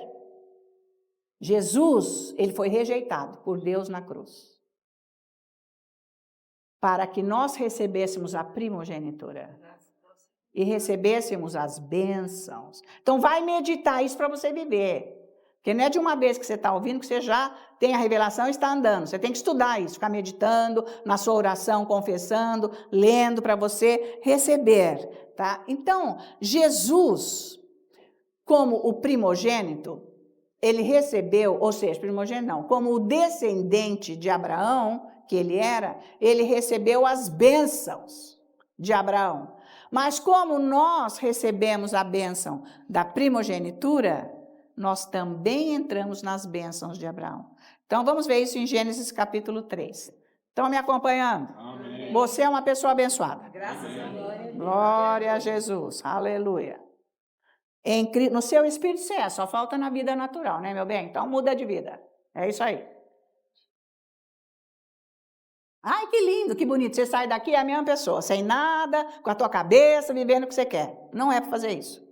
Jesus, ele foi rejeitado por Deus na cruz, para que nós recebêssemos a primogenitura e recebêssemos as bênçãos. Então, vai meditar isso para você viver. Porque não é de uma vez que você está ouvindo que você já tem a revelação e está andando. Você tem que estudar isso, ficar meditando na sua oração, confessando, lendo para você receber. Tá? Então, Jesus, como o primogênito, ele recebeu, ou seja, primogênito não, como o descendente de Abraão, que ele era, ele recebeu as bênçãos de Abraão. Mas como nós recebemos a bênção da primogenitura, nós também entramos nas bênçãos de Abraão. Então, vamos ver isso em Gênesis capítulo 3. Estão me acompanhando? Amém. Você é uma pessoa abençoada. Graças a Deus. Glória a Jesus. Aleluia. No seu espírito você é, só falta na vida natural, né, meu bem? Então, muda de vida. É isso aí. Ai, que lindo, que bonito. Você sai daqui é a mesma pessoa, sem nada, com a tua cabeça, vivendo o que você quer. Não é para fazer isso.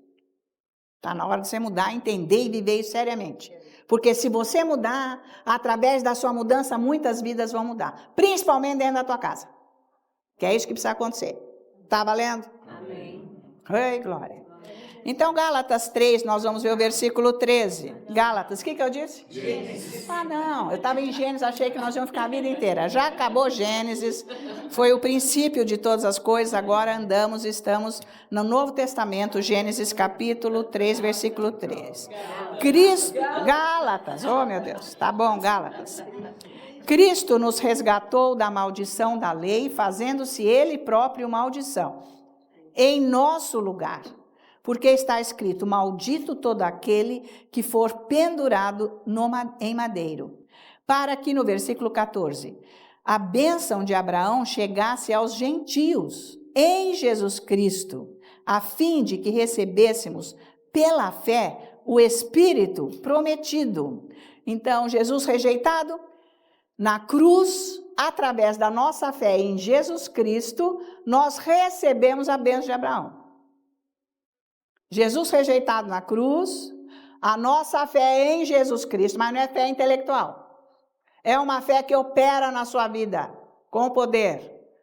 Está na hora de você mudar, entender e viver isso seriamente. Porque se você mudar, através da sua mudança, muitas vidas vão mudar. Principalmente dentro da tua casa. Que é isso que precisa acontecer. Está valendo? Amém. Ei, glória. Então, Gálatas 3, nós vamos ver o versículo 13. Gálatas, o que eu disse? Gênesis. Ah, não, eu estava em Gênesis, achei que nós íamos ficar a vida inteira. Já acabou Gênesis, foi o princípio de todas as coisas, agora estamos no Novo Testamento, Gênesis capítulo 3, versículo 3. Gálatas, oh meu Deus, tá bom, Gálatas. Cristo nos resgatou da maldição da lei, fazendo-se ele próprio maldição, em nosso lugar. Porque está escrito, maldito todo aquele que for pendurado em madeiro. Para que no versículo 14, a bênção de Abraão chegasse aos gentios em Jesus Cristo, a fim de que recebêssemos pela fé o Espírito prometido. Então, Jesus rejeitado na cruz, através da nossa fé em Jesus Cristo, nós recebemos a bênção de Abraão. Jesus rejeitado na cruz, a nossa fé é em Jesus Cristo, mas não é fé intelectual. É uma fé que opera na sua vida, com poder,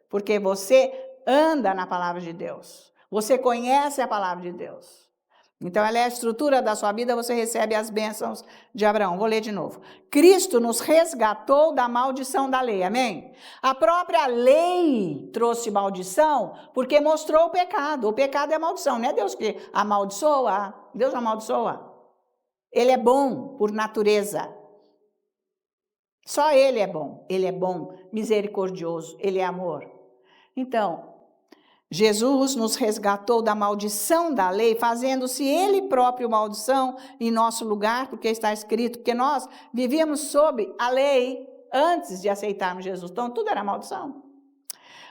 porque você anda na palavra de Deus. Você conhece a palavra de Deus. Então, ela é a estrutura da sua vida, você recebe as bênçãos de Abraão. Vou ler de novo. Cristo nos resgatou da maldição da lei, amém? A própria lei trouxe maldição porque mostrou o pecado. O pecado é maldição, não é Deus que amaldiçoa. Deus não amaldiçoa. Ele é bom por natureza. Só Ele é bom, misericordioso, Ele é amor. Então, Jesus nos resgatou da maldição da lei, fazendo-se Ele próprio maldição em nosso lugar, porque está escrito, porque nós vivíamos sob a lei antes de aceitarmos Jesus, então tudo era maldição.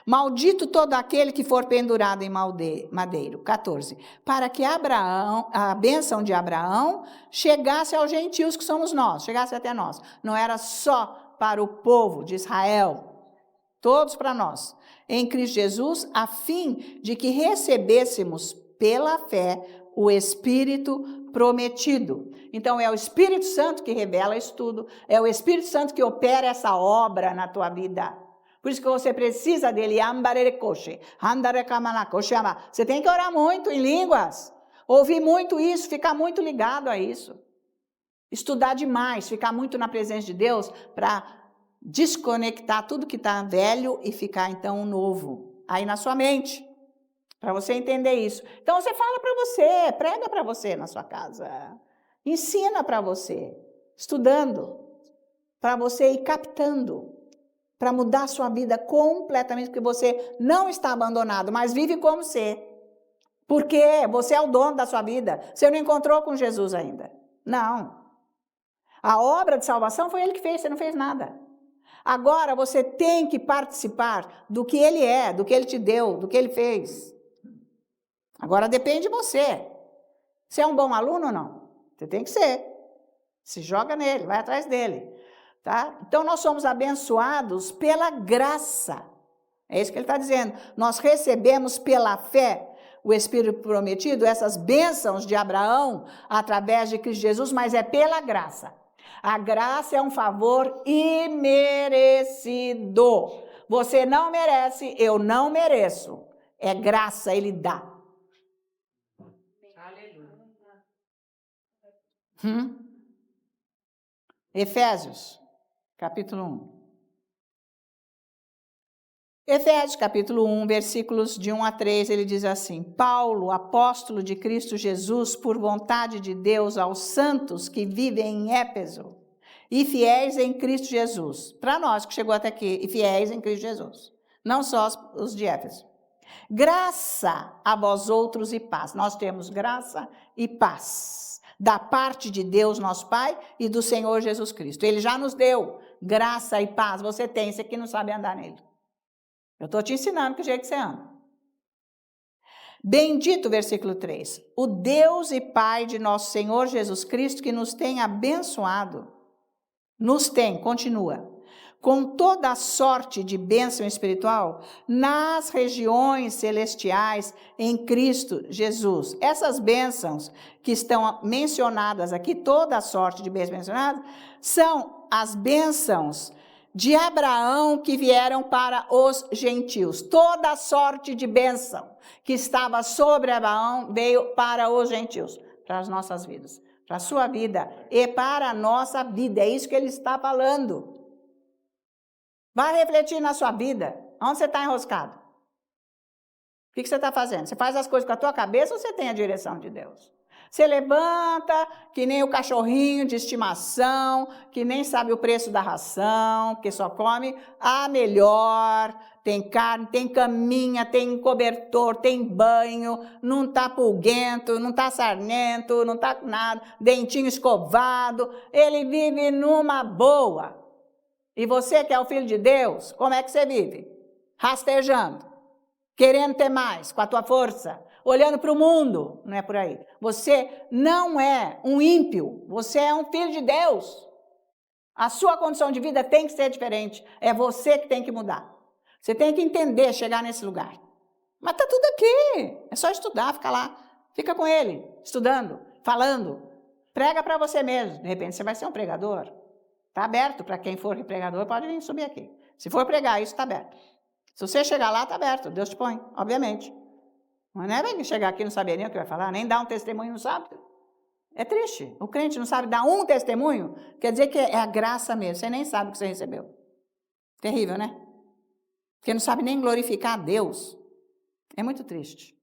Maldito todo aquele que for pendurado em madeiro. 14. Para que Abraão, a bênção de Abraão chegasse aos gentios que somos nós, chegasse até nós. Não era só para o povo de Israel, todos para nós. Em Cristo Jesus, a fim de que recebêssemos pela fé o Espírito prometido. Então, é o Espírito Santo que revela isso tudo, é o Espírito Santo que opera essa obra na tua vida. Por isso que você precisa dele. Você tem que orar muito em línguas, ouvir muito isso, ficar muito ligado a isso. Estudar demais, ficar muito na presença de Deus para desconectar tudo que está velho e ficar então novo aí na sua mente, para você entender isso. Então você fala para você, prega para você na sua casa, ensina para você, estudando, para você ir captando, para mudar a sua vida completamente, porque você não está abandonado, mas vive como você. Porque você é o dono da sua vida. Você não encontrou com Jesus ainda. Não. A obra de salvação foi Ele que fez, você não fez nada. Agora você tem que participar do que Ele é, do que Ele te deu, do que Ele fez. Agora depende de você. Você é um bom aluno ou não? Você tem que ser. Se joga nele, vai atrás dele. Tá? Então, nós somos abençoados pela graça. É isso que ele está dizendo. Nós recebemos pela fé o Espírito prometido, essas bênçãos de Abraão, através de Cristo Jesus, mas é pela graça. A graça é um favor imerecido. Você não merece, eu não mereço. É graça, Ele dá. Aleluia. Efésios. Capítulo 1. Efésios, capítulo 1, versículos de 1 a 3, ele diz assim: Paulo, apóstolo de Cristo Jesus, por vontade de Deus, aos santos que vivem em Éfeso e fiéis em Cristo Jesus. Para nós que chegou até aqui, e fiéis em Cristo Jesus. Não só os de Éfeso. Graça a vós outros e paz. Nós temos graça e paz da parte de Deus, nosso Pai, e do Senhor Jesus Cristo. Ele já nos deu graça e paz. Você tem, você aqui não sabe andar nele. Eu estou te ensinando que jeito que você anda. Bendito, versículo 3, o Deus e Pai de nosso Senhor Jesus Cristo, que nos tem abençoado, continua, com toda a sorte de bênção espiritual nas regiões celestiais em Cristo Jesus. Essas bênçãos que estão mencionadas aqui, toda a sorte de bênçãos mencionadas, são as bênçãos de Abraão que vieram para os gentios. Toda a sorte de bênção que estava sobre Abraão veio para os gentios, para as nossas vidas, para a sua vida e para a nossa vida. É isso que ele está falando. Vai refletir na sua vida. Onde você está enroscado? O que você está fazendo? Você faz as coisas com a tua cabeça ou você tem a direção de Deus? Você levanta que nem o cachorrinho de estimação, que nem sabe o preço da ração, que só come a melhor, tem carne, tem caminha, tem cobertor, tem banho, não está pulguento, não está sarnento, não está nada, dentinho escovado, ele vive numa boa. E você que é o filho de Deus, como é que você vive? Rastejando, querendo ter mais com a tua força, olhando para o mundo, não é por aí. Você não é um ímpio, você é um filho de Deus. A sua condição de vida tem que ser diferente, é você que tem que mudar. Você tem que entender, chegar nesse lugar. Mas está tudo aqui, é só estudar, ficar lá, fica com ele, estudando, falando. Prega para você mesmo, de repente você vai ser um pregador. Está aberto para quem for pregador, pode vir subir aqui. Se for pregar, isso está aberto. Se você chegar lá, está aberto, Deus te põe, obviamente. Mas não é bem chegar aqui e não saber nem o que vai falar, nem dar um testemunho, não sabe. É triste. O crente não sabe dar um testemunho, quer dizer que é a graça mesmo, você nem sabe o que você recebeu. Terrível, né? Porque não sabe nem glorificar a Deus. É muito triste.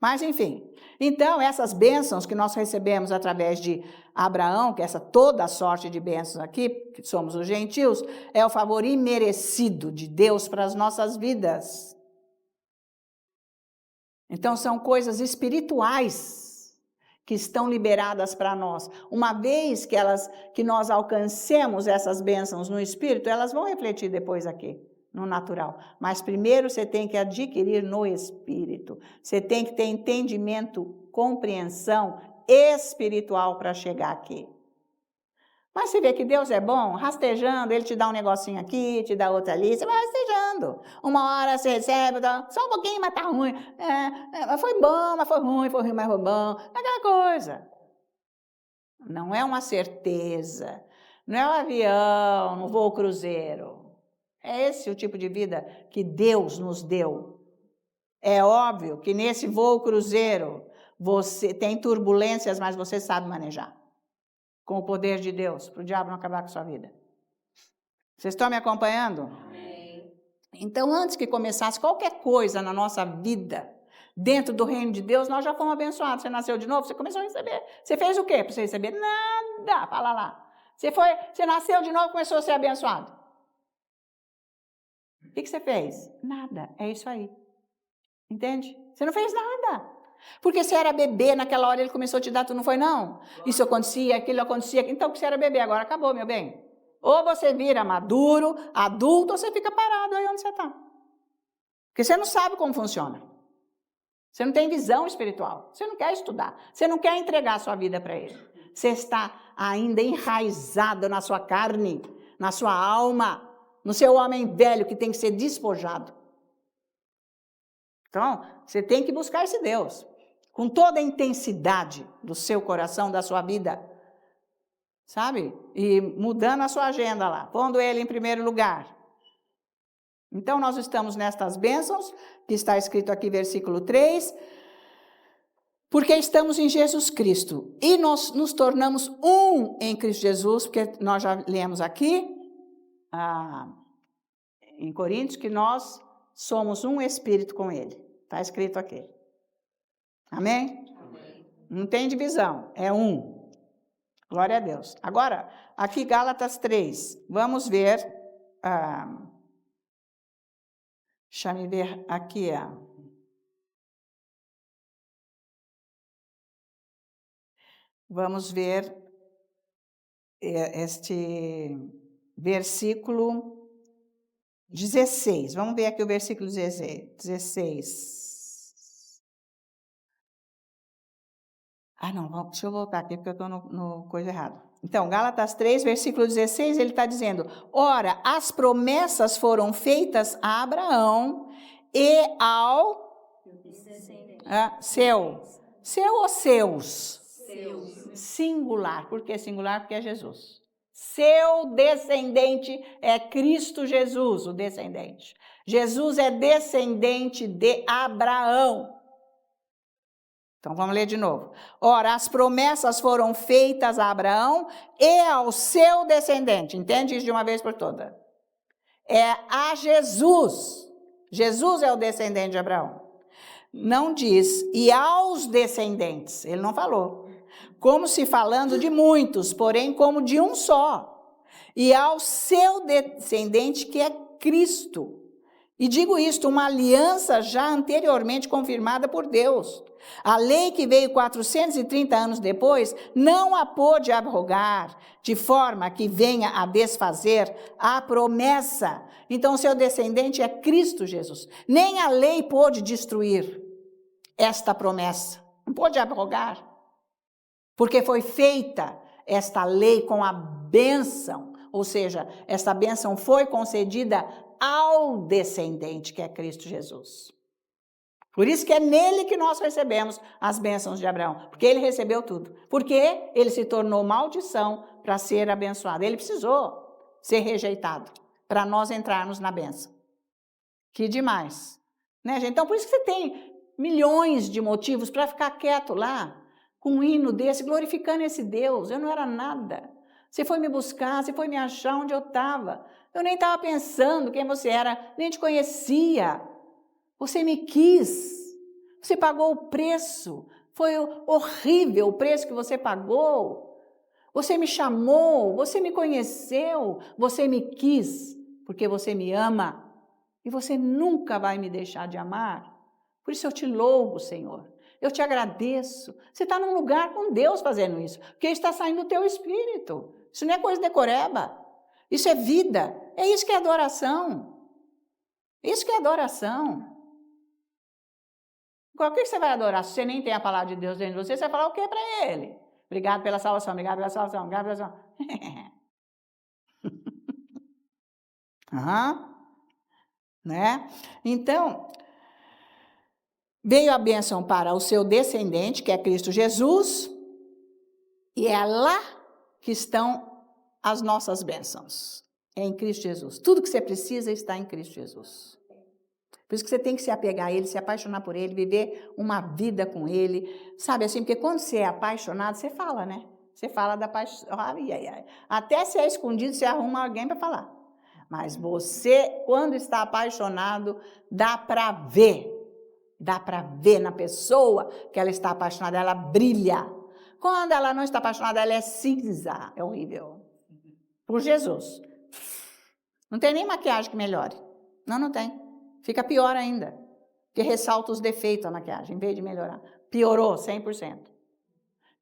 Mas, enfim, então essas bênçãos que nós recebemos através de Abraão, que essa toda a sorte de bênçãos aqui, que somos os gentios, é o favor imerecido de Deus para as nossas vidas. Então, são coisas espirituais que estão liberadas para nós. Uma vez que nós alcancemos essas bênçãos no espírito, elas vão refletir depois aqui, no natural. Mas primeiro você tem que adquirir no espírito. Você tem que ter entendimento, compreensão espiritual para chegar aqui. Mas você vê que Deus é bom, rastejando, Ele te dá um negocinho aqui, te dá outro ali, você vai rastejando. Uma hora você recebe, só um pouquinho, mas tá ruim. Foi bom, mas foi ruim, mas foi bom. Aquela coisa. Não é uma certeza. Não é um avião, não voo cruzeiro. É esse o tipo de vida que Deus nos deu. É óbvio que nesse voo cruzeiro você tem turbulências, mas você sabe manejar. Com o poder de Deus, para o diabo não acabar com a sua vida. Vocês estão me acompanhando? Amém. Então, antes que começasse qualquer coisa na nossa vida, dentro do reino de Deus, nós já fomos abençoados. Você nasceu de novo, você começou a receber. Você fez o quê para você receber? Nada, fala lá. Você nasceu de novo e começou a ser abençoado. O que você fez? Nada, é isso aí. Entende? Você não fez nada. Porque você era bebê, naquela hora ele começou a te dar, tu não foi não? Isso acontecia, aquilo acontecia. Então, que você era bebê, agora acabou, meu bem. Ou você vira maduro, adulto, ou você fica parado aí onde você está. Porque você não sabe como funciona. Você não tem visão espiritual. Você não quer estudar. Você não quer entregar a sua vida para ele. Você está ainda enraizado na sua carne, na sua alma, no seu homem velho que tem que ser despojado. Então, você tem que buscar esse Deus. Com toda a intensidade do seu coração, da sua vida, sabe? E mudando a sua agenda lá, pondo ele em primeiro lugar. Então, nós estamos nestas bênçãos, que está escrito aqui, versículo 3, porque estamos em Jesus Cristo, e nós nos tornamos um em Cristo Jesus, porque nós já lemos aqui, em Coríntios, que nós somos um espírito com ele. Está escrito aqui. Amém? Amém. Não tem divisão, é um. Glória a Deus. Agora, aqui Gálatas 3, vamos ver, deixa eu ver aqui, vamos ver este versículo 16, vamos ver aqui o versículo 16. Não, deixa eu voltar aqui porque eu estou no coisa errada. Então, Gálatas 3, versículo 16, ele está dizendo, ora, as promessas foram feitas a Abraão e ao seu ou seus? Seus. Singular. Por que singular? Porque é Jesus. Seu descendente é Cristo Jesus, o descendente. Jesus é descendente de Abraão. Então, vamos ler de novo. Ora, as promessas foram feitas a Abraão e ao seu descendente. Entende isso de uma vez por todas? É a Jesus. Jesus é o descendente de Abraão. Não diz, e aos descendentes. Ele não falou. Como se falando de muitos, porém como de um só. E ao seu descendente, que é Cristo. E digo isto, uma aliança já anteriormente confirmada por Deus. A lei que veio 430 anos depois não a pôde abrogar, de forma que venha a desfazer a promessa. Então, seu descendente é Cristo Jesus. Nem a lei pôde destruir esta promessa. Não pôde abrogar. Porque foi feita esta lei com a bênção. Ou seja, esta bênção foi concedida ao descendente, que é Cristo Jesus. Por isso que é nele que nós recebemos as bênçãos de Abraão, porque ele recebeu tudo. Porque ele se tornou maldição para ser abençoado. Ele precisou ser rejeitado para nós entrarmos na bênção. Que demais. Né, gente? Então, por isso que você tem milhões de motivos para ficar quieto lá, com um hino desse, glorificando esse Deus. Eu não era nada. Você foi me buscar, você foi me achar onde eu estava. Eu nem estava pensando quem você era, nem te conhecia. Você me quis. Você pagou o preço. Foi horrível o preço que você pagou. Você me chamou, você me conheceu, você me quis, porque você me ama. E você nunca vai me deixar de amar. Por isso eu te louvo, Senhor. Eu te agradeço. Você está num lugar com Deus fazendo isso, porque está saindo do teu espírito. Isso não é coisa decoreba. Isso é vida. É isso que é adoração. Isso que é adoração. O que você vai adorar? Se você nem tem a palavra de Deus dentro de você, você vai falar o que para ele? Obrigado pela salvação, obrigado pela salvação, obrigado pela salvação. Né? Então, veio a bênção para o seu descendente, que é Cristo Jesus, e é lá que estão as nossas bênçãos. É em Cristo Jesus. Tudo que você precisa está em Cristo Jesus. Por isso que você tem que se apegar a Ele, se apaixonar por Ele, viver uma vida com Ele. Sabe assim, porque quando você é apaixonado, você fala, né? Você fala da paixão. Até se é escondido, você arruma alguém para falar. Mas você, quando está apaixonado, dá para ver. Dá para ver na pessoa que ela está apaixonada, ela brilha. Quando ela não está apaixonada, ela é cinza. É horrível. Por Jesus. Não tem nem maquiagem que melhore. Não tem. Fica pior ainda. Porque ressalta os defeitos da maquiagem, em vez de melhorar. Piorou 100%.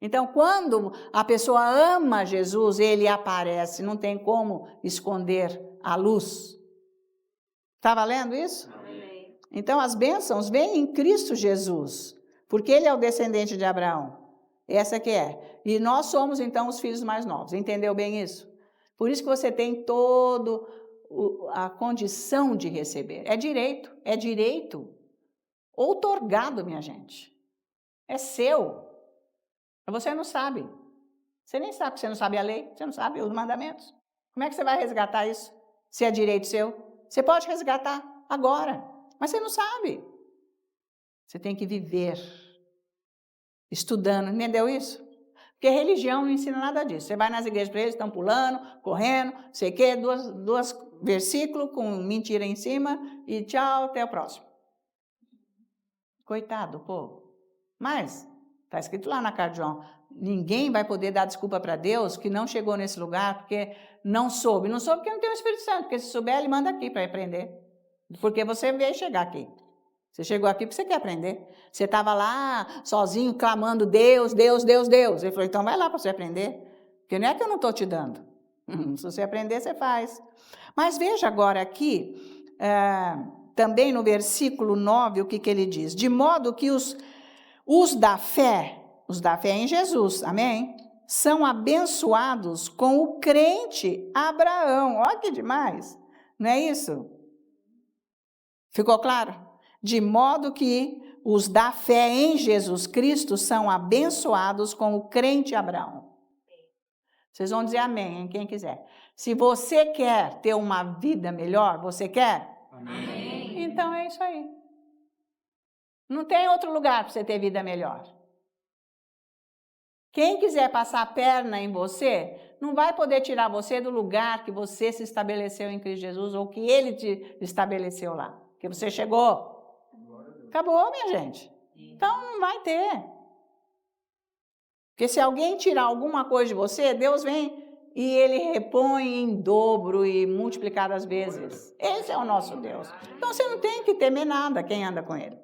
Então, quando a pessoa ama Jesus, ele aparece. Não tem como esconder a luz. Está valendo isso? Amém. Então, as bênçãos vêm em Cristo Jesus. Porque ele é o descendente de Abraão. Essa que é. E nós somos, então, os filhos mais novos. Entendeu bem isso? Por isso que você tem toda a condição de receber. É direito outorgado, minha gente. É seu. Você não sabe. Você nem sabe, porque você não sabe a lei, você não sabe os mandamentos. Como é que você vai resgatar isso? Se é direito seu? Você pode resgatar agora, mas você não sabe. Você tem que viver estudando, entendeu isso? Porque religião não ensina nada disso. Você vai nas igrejas para eles, estão pulando, correndo, sei o quê, duas versículos com mentira em cima e tchau, até o próximo. Coitado do povo. Mas, está escrito lá na carta de João, ninguém vai poder dar desculpa para Deus que não chegou nesse lugar porque não soube. Não soube porque não tem o Espírito Santo, porque se souber, ele manda aqui para aprender. Porque você veio chegar aqui. Você chegou aqui porque você quer aprender. Você estava lá sozinho, clamando Deus, Deus, Deus, Deus. Ele falou, então vai lá para você aprender. Porque não é que eu não estou te dando. Se você aprender, você faz. Mas veja agora aqui, também no versículo 9, o que ele diz. De modo que os da fé em Jesus, amém? São abençoados com o crente Abraão. Olha que demais. Não é isso? Ficou claro? De modo que os da fé em Jesus Cristo são abençoados com o crente Abraão. Vocês vão dizer amém, hein? Quem quiser. Se você quer ter uma vida melhor, você quer? Amém. Então é isso aí. Não tem outro lugar para você ter vida melhor. Quem quiser passar a perna em você, não vai poder tirar você do lugar que você se estabeleceu em Cristo Jesus ou que Ele te estabeleceu lá. Porque você chegou. Acabou, minha gente. Então não vai ter. Porque se alguém tirar alguma coisa de você, Deus vem e Ele repõe em dobro e multiplicadas vezes. Esse é o nosso Deus. Então você não tem que temer nada quem anda com Ele.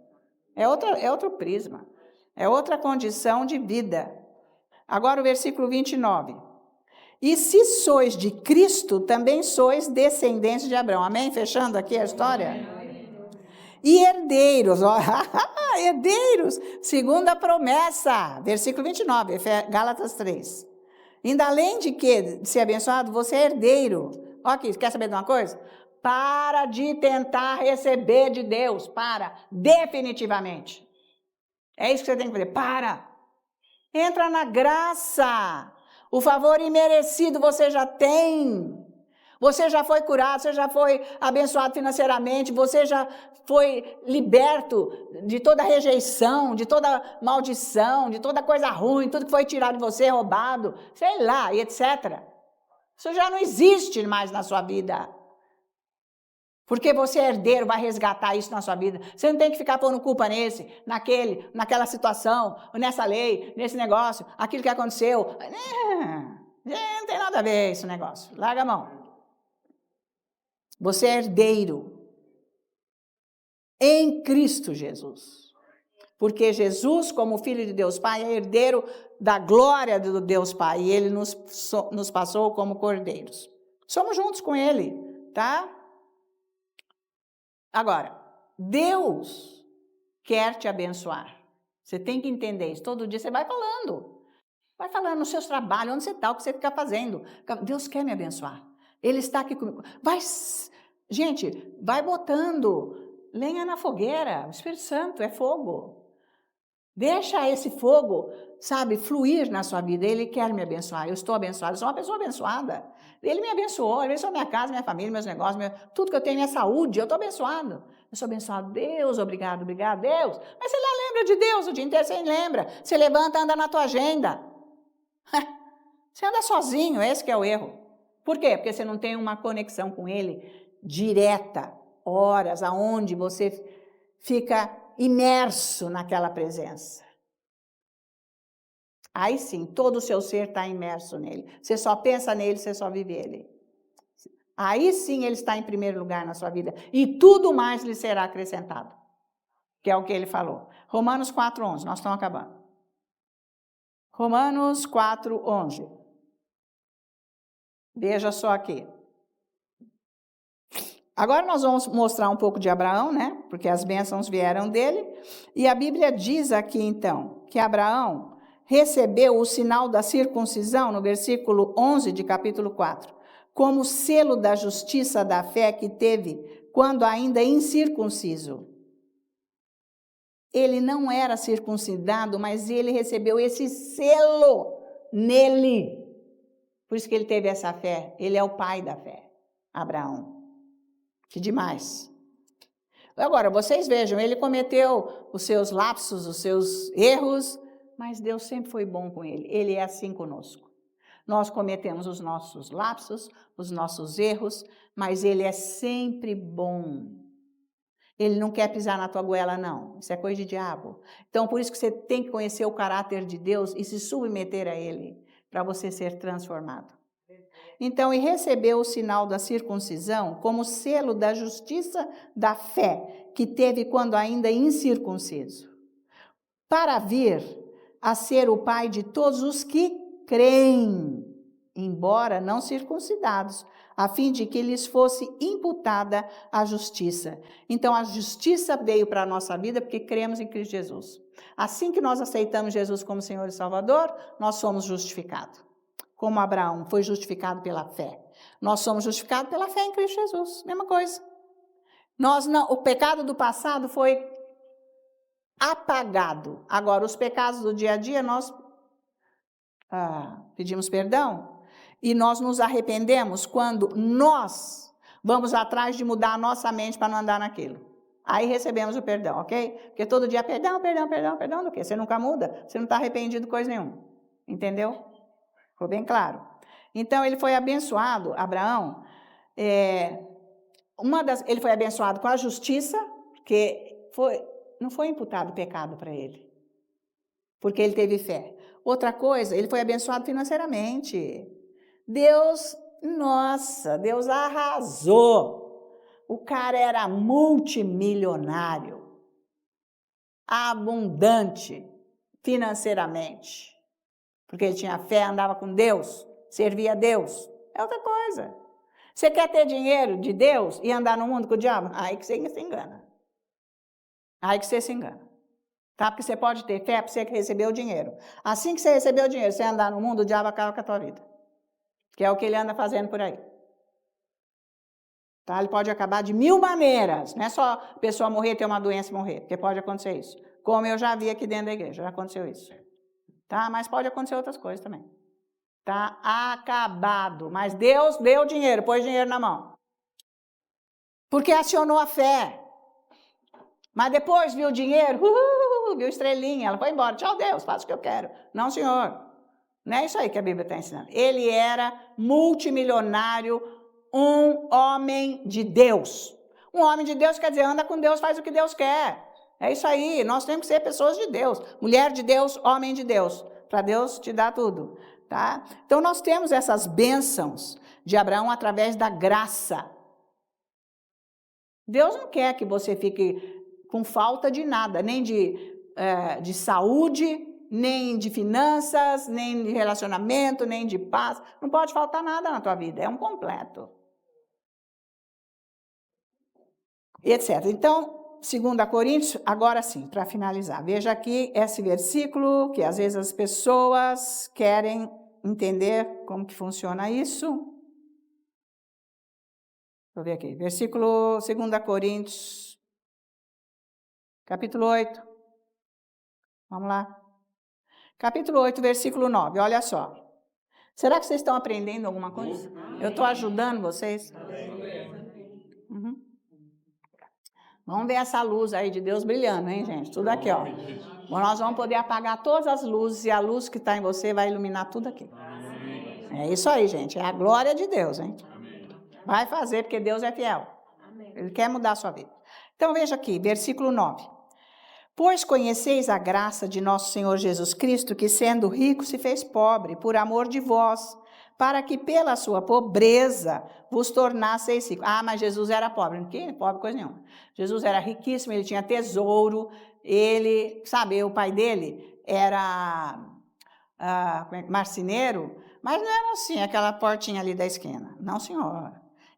É outro prisma, é outra condição de vida. Agora o versículo 29. E se sois de Cristo, também sois descendentes de Abraão. Amém? Fechando aqui a história. E herdeiros, ó, herdeiros, segundo a promessa, versículo 29, Gálatas 3. Ainda além de que de ser abençoado, você é herdeiro. Ó aqui, quer saber de uma coisa? Para de tentar receber de Deus, definitivamente. É isso que você tem que fazer, Entra na graça, o favor imerecido você já tem. Você já foi curado, você já foi abençoado financeiramente, você já foi liberto de toda rejeição, de toda maldição, de toda coisa ruim, tudo que foi tirado de você, roubado, sei lá, e etc. Isso já não existe mais na sua vida. Porque você é herdeiro, vai resgatar isso na sua vida. Você não tem que ficar pondo culpa naquela situação, nessa lei, nesse negócio, aquilo que aconteceu. Não tem nada a ver esse negócio. Larga a mão. Você é herdeiro em Cristo Jesus. Porque Jesus, como Filho de Deus Pai, é herdeiro da glória do Deus Pai. E Ele nos passou como cordeiros. Somos juntos com Ele, tá? Agora, Deus quer te abençoar. Você tem que entender isso. Todo dia você vai falando. Vai falando nos seus trabalhos, onde você está, o que você fica fazendo. Deus quer me abençoar. Ele está aqui comigo. Gente, vai botando lenha na fogueira. O Espírito Santo é fogo. Deixa esse fogo, fluir na sua vida. Ele quer me abençoar. Eu estou abençoada. Eu sou uma pessoa abençoada. Ele me abençoou. Ele abençoou minha casa, minha família, meus negócios, tudo que eu tenho, minha saúde. Eu estou abençoado. Eu sou abençoado. Deus, obrigado, Deus. Mas você lá lembra de Deus o dia inteiro, você nem lembra. Você levanta, anda na tua agenda. Você anda sozinho, esse que é o erro. Por quê? Porque você não tem uma conexão com Ele direta, horas, aonde você fica imerso naquela presença. Aí sim, todo o seu ser está imerso nele. Você só pensa nele, você só vive ele. Aí sim ele está em primeiro lugar na sua vida. E tudo mais lhe será acrescentado. Que é o que ele falou. Romanos 4:11, nós estamos acabando. Romanos 4:11. Veja só aqui. Agora nós vamos mostrar um pouco de Abraão, né? Porque as bênçãos vieram dele. E a Bíblia diz aqui, então, que Abraão recebeu o sinal da circuncisão, no versículo 11 de capítulo 4, como selo da justiça da fé que teve quando ainda incircunciso. Ele não era circuncidado, mas ele recebeu esse selo nele. Por isso que ele teve essa fé. Ele é o pai da fé, Abraão. Que demais. Agora, vocês vejam, ele cometeu os seus lapsos, os seus erros, mas Deus sempre foi bom com ele. Ele é assim conosco. Nós cometemos os nossos lapsos, os nossos erros, mas ele é sempre bom. Ele não quer pisar na tua goela, não. Isso é coisa de diabo. Então, por isso que você tem que conhecer o caráter de Deus e se submeter a ele, para você ser transformado. Então, e recebeu o sinal da circuncisão como selo da justiça da fé que teve quando ainda incircunciso, para vir a ser o pai de todos os que creem, embora não circuncidados, a fim de que lhes fosse imputada a justiça. Então, a justiça veio para a nossa vida porque cremos em Cristo Jesus. Assim que nós aceitamos Jesus como Senhor e Salvador, nós somos justificados. Como Abraão foi justificado pela fé. Nós somos justificados pela fé em Cristo Jesus. Mesma coisa. O pecado do passado foi apagado. Agora, os pecados do dia a dia, nós pedimos perdão. E nós nos arrependemos quando nós vamos atrás de mudar a nossa mente para não andar naquilo. Aí recebemos o perdão, ok? Porque todo dia, perdão do quê? Você nunca muda? Você não está arrependido de coisa nenhuma. Entendeu? Ficou bem claro. Então, ele foi abençoado, Abraão, ele foi abençoado com a justiça, porque não foi imputado pecado para ele, porque ele teve fé. Outra coisa, ele foi abençoado financeiramente. Deus, nossa, Deus arrasou. O cara era multimilionário, abundante financeiramente, porque ele tinha fé, andava com Deus, servia a Deus. É outra coisa. Você quer ter dinheiro de Deus e andar no mundo com o diabo? Aí que você se engana. Aí que você se engana. Tá? Porque você pode ter fé para você receber o dinheiro. Assim que você receber o dinheiro, você andar no mundo, o diabo acaba com a tua vida. Que é o que ele anda fazendo por aí. Tá? Ele pode acabar de 1000 maneiras. Não é só a pessoa morrer, ter uma doença e morrer. Porque pode acontecer isso. Como eu já vi aqui dentro da igreja, já aconteceu isso. Tá? Mas pode acontecer outras coisas também. Tá acabado. Mas Deus deu dinheiro, pôs dinheiro na mão. Porque acionou a fé. Mas depois viu o dinheiro, viu estrelinha, ela foi embora. Tchau, Deus, faço o que eu quero. Não, senhor. Não é isso aí que a Bíblia está ensinando. Ele era multimilionário, um homem de Deus. Um homem de Deus quer dizer, anda com Deus, faz o que Deus quer. É isso aí, nós temos que ser pessoas de Deus. Mulher de Deus, homem de Deus. Para Deus te dar tudo. Tá? Então, nós temos essas bênçãos de Abraão através da graça. Deus não quer que você fique com falta de nada, nem de saúde, nem de finanças, nem de relacionamento, nem de paz. Não pode faltar nada na tua vida, é um completo. Etc. Então, 2 Coríntios, agora sim, para finalizar. Veja aqui esse versículo, que às vezes as pessoas querem entender como que funciona isso. Deixa eu ver aqui, versículo 2 Coríntios, capítulo 8. Vamos lá. Capítulo 8, versículo 9, olha só. Será que vocês estão aprendendo alguma coisa? Eu estou ajudando vocês? Uhum. Vamos ver essa luz aí de Deus brilhando, hein, gente? Tudo aqui, ó. Bom, nós vamos poder apagar todas as luzes e a luz que está em você vai iluminar tudo aqui. É isso aí, gente. É a glória de Deus, hein? Vai fazer, porque Deus é fiel. Ele quer mudar a sua vida. Então, veja aqui, versículo 9. Pois conheceis a graça de nosso Senhor Jesus Cristo, que sendo rico se fez pobre, por amor de vós, para que pela sua pobreza vos tornasseis ricos. Ah, mas Jesus era pobre. Não tinha pobre coisa nenhuma. Jesus era riquíssimo, ele tinha tesouro, ele, sabe, o pai dele era marceneiro, mas não era assim, aquela portinha ali da esquina. Não, senhor.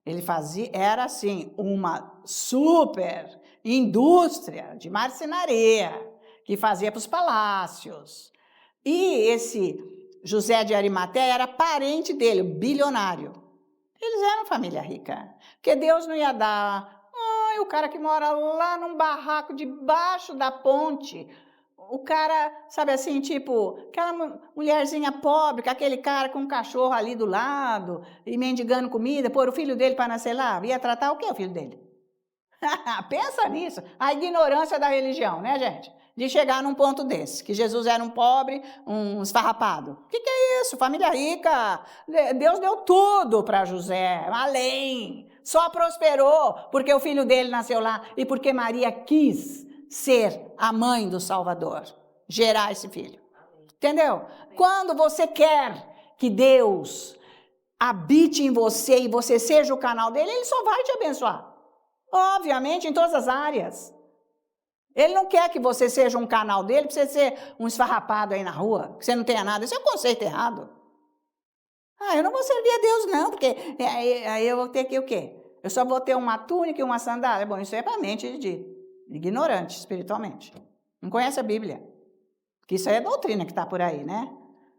Ele era assim, uma super indústria de marcenaria, que fazia para os palácios. E esse José de Arimateia era parente dele, bilionário. Eles eram família rica, porque Deus não ia dar... o cara que mora lá num barraco debaixo da ponte, o cara, sabe assim, tipo, aquela mulherzinha pobre, com aquele cara com um cachorro ali do lado, e mendigando comida, pôr o filho dele para nascer lá, ia tratar o quê, o filho dele? Pensa nisso, a ignorância da religião, né, gente? De chegar num ponto desse, que Jesus era um pobre, um esfarrapado. O que é isso? Família rica. Deus deu tudo para José, além. Só prosperou porque o filho dele nasceu lá e porque Maria quis ser a mãe do Salvador, gerar esse filho. Entendeu? Quando você quer que Deus habite em você e você seja o canal dele, ele só vai te abençoar. Obviamente, em todas as áreas. Ele não quer que você seja um canal dele para você ser um esfarrapado aí na rua, que você não tenha nada. Isso é um conceito errado. Eu não vou servir a Deus não, porque aí eu vou ter que o quê? Eu só vou ter uma túnica e uma sandália. Bom, isso é para mente de ignorante espiritualmente. Não conhece a Bíblia. Que isso aí é doutrina que está por aí, né?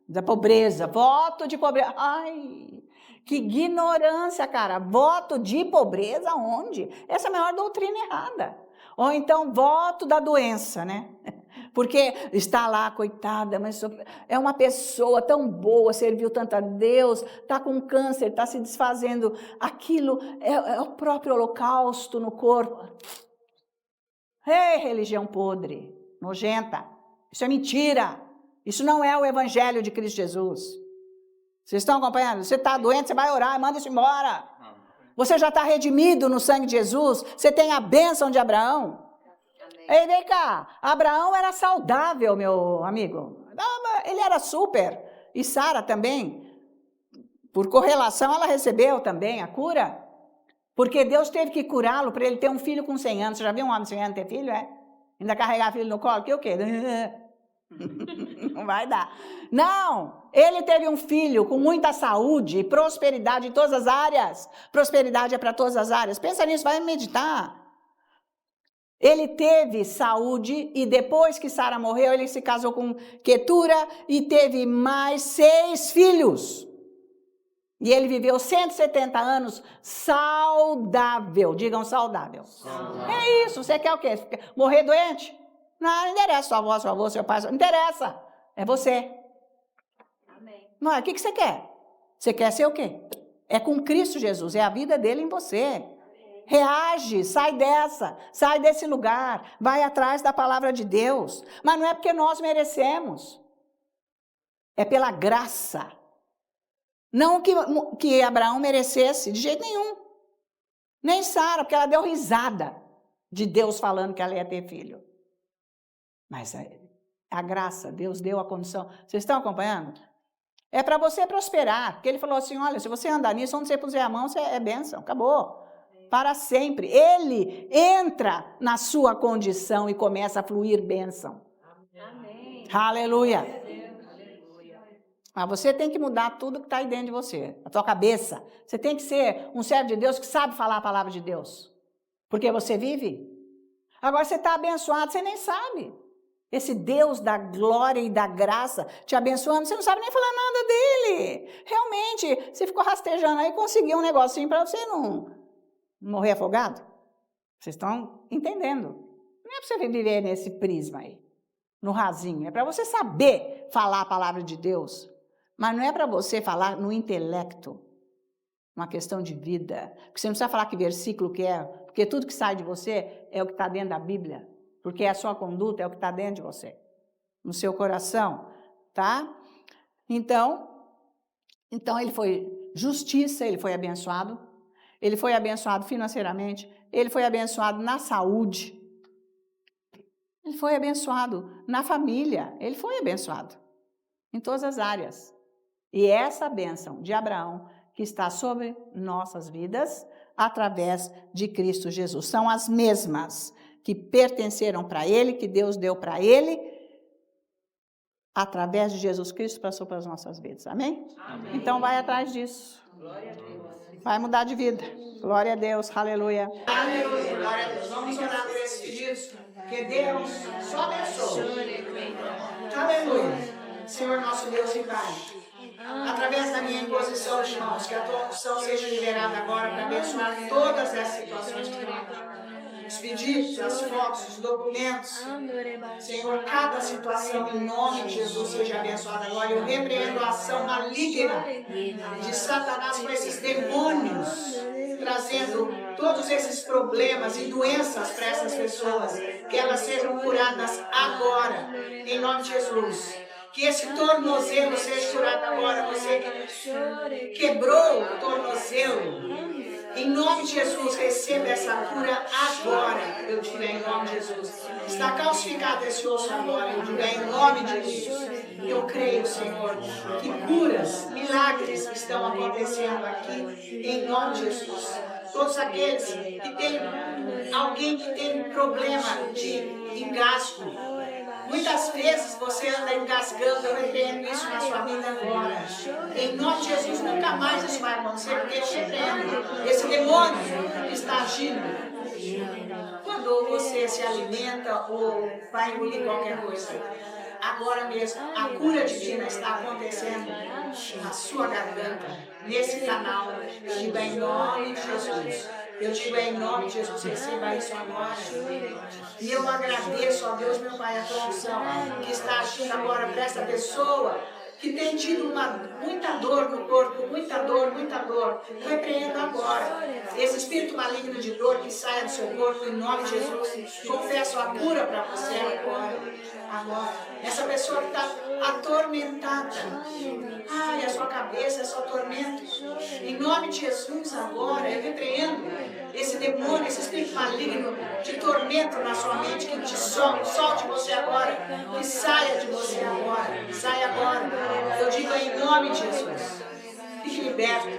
Da pobreza, voto de pobreza. Ai, que ignorância, cara. Voto de pobreza onde? Essa é a maior doutrina errada. Ou então, voto da doença, né? Porque está lá, coitada, mas é uma pessoa tão boa, serviu tanto a Deus, está com câncer, está se desfazendo. Aquilo é o próprio holocausto no corpo. Ei, religião podre, nojenta. Isso é mentira. Isso não é o evangelho de Cristo Jesus. Vocês estão acompanhando? Você está doente, você vai orar, manda isso embora. Você já está redimido no sangue de Jesus. Você tem a bênção de Abraão. Ei, vem cá. Abraão era saudável, meu amigo. Ele era super. E Sara também. Por correlação, ela recebeu também a cura. Porque Deus teve que curá-lo para ele ter um filho com 100 anos. Você já viu um homem de 100 anos ter filho, é? Ainda carregar filho no colo? Que o quê? Não vai dar. Não! Ele teve um filho com muita saúde e prosperidade em todas as áreas. Prosperidade é para todas as áreas. Pensa nisso, vai meditar. Ele teve saúde e depois que Sara morreu, ele se casou com Quetura e teve mais 6 filhos. E ele viveu 170 anos saudável. Digam saudável. É isso, você quer o quê? Morrer doente? Não interessa sua avó, seu avô, seu pai, não interessa. É você. Amém. Não, o que você quer? Você quer ser o quê? É com Cristo Jesus, é a vida dele em você. Reage, sai desse lugar, vai atrás da palavra de Deus. Mas não é porque nós merecemos. É pela graça. Não que Abraão merecesse, de jeito nenhum. Nem Sara, porque ela deu risada de Deus falando que ela ia ter filho. Mas a graça, Deus deu a condição. Vocês estão acompanhando? É para você prosperar. Porque ele falou assim, olha, se você andar nisso, onde você puser a mão, é bênção. Acabou. Para sempre. Ele entra na sua condição e começa a fluir bênção. Amém. Aleluia. Mas você tem que mudar tudo que está aí dentro de você, a tua cabeça. Você tem que ser um servo de Deus que sabe falar a palavra de Deus. Porque você vive. Agora você está abençoado, você nem sabe. Esse Deus da glória e da graça te abençoando, você não sabe nem falar nada dele. Realmente, você ficou rastejando aí e conseguiu um negocinho para você não morrer afogado. Vocês estão entendendo? Não é para você viver nesse prisma aí, no rasinho. É para você saber falar a palavra de Deus. Mas não é para você falar no intelecto, uma questão de vida. Porque você não precisa falar que versículo que é, porque tudo que sai de você é o que está dentro da Bíblia. Porque a sua conduta é o que está dentro de você, no seu coração, tá? Então ele foi justiça, ele foi abençoado financeiramente, ele foi abençoado na saúde, ele foi abençoado na família, ele foi abençoado em todas as áreas. E essa bênção de Abraão que está sobre nossas vidas, através de Cristo Jesus, são as mesmas que pertenceram para ele, que Deus deu para ele, através de Jesus Cristo, passou para as nossas vidas. Amém? Amém. Então vai atrás disso. Glória a Deus. Vai mudar de vida. Glória a Deus. Aleluia. Aleluia, glória a Deus. Vamos orar por esses pedidos, que Deus só abençoe. Aleluia. Senhor nosso Deus e Pai, através da minha imposição de mãos, que a tua unção seja liberada agora para abençoar todas essas situações que estão. Os pedidos, as fotos, os documentos. Senhor, cada situação em nome de Jesus seja abençoada agora. Eu repreendo a ação maligna de Satanás com esses demônios, trazendo todos esses problemas e doenças para essas pessoas. Que elas sejam curadas agora, em nome de Jesus. Que esse tornozelo seja curado agora. Você que quebrou o tornozelo, em nome de Jesus, receba essa cura agora. Eu digo em nome de Jesus. Está calcificado esse osso agora. Eu digo em nome de Jesus. Eu creio, Senhor, que curas, milagres estão acontecendo aqui, em nome de Jesus. Todos aqueles que têm, alguém que tem um problema de engasgo. Muitas vezes você anda engasgando, eu repreendo isso na sua vida agora. Em nome de Jesus, nunca mais isso vai acontecer, porque eu repreendo. Esse demônio está agindo. Quando você se alimenta ou vai engolir qualquer coisa, agora mesmo, a cura divina está acontecendo na sua garganta, nesse canal. Eu digo em nome de Jesus. Eu digo em nome de Jesus, receba isso agora. E eu agradeço a Deus, meu Pai, a tua unção que está agindo agora para essa pessoa que tem tido muita dor no corpo, muita dor. Eu repreendo agora esse espírito maligno de dor que saia do seu corpo em nome de Jesus. Confesso a cura para você agora. Essa pessoa que está atormentada. Ai, a sua cabeça, a sua tormento. Em nome de Jesus agora, eu repreendo esse demônio, esse espírito maligno de tormento na sua mente, que te solte você agora, que saia de você agora, saia agora. Eu digo em nome de Jesus. e que liberta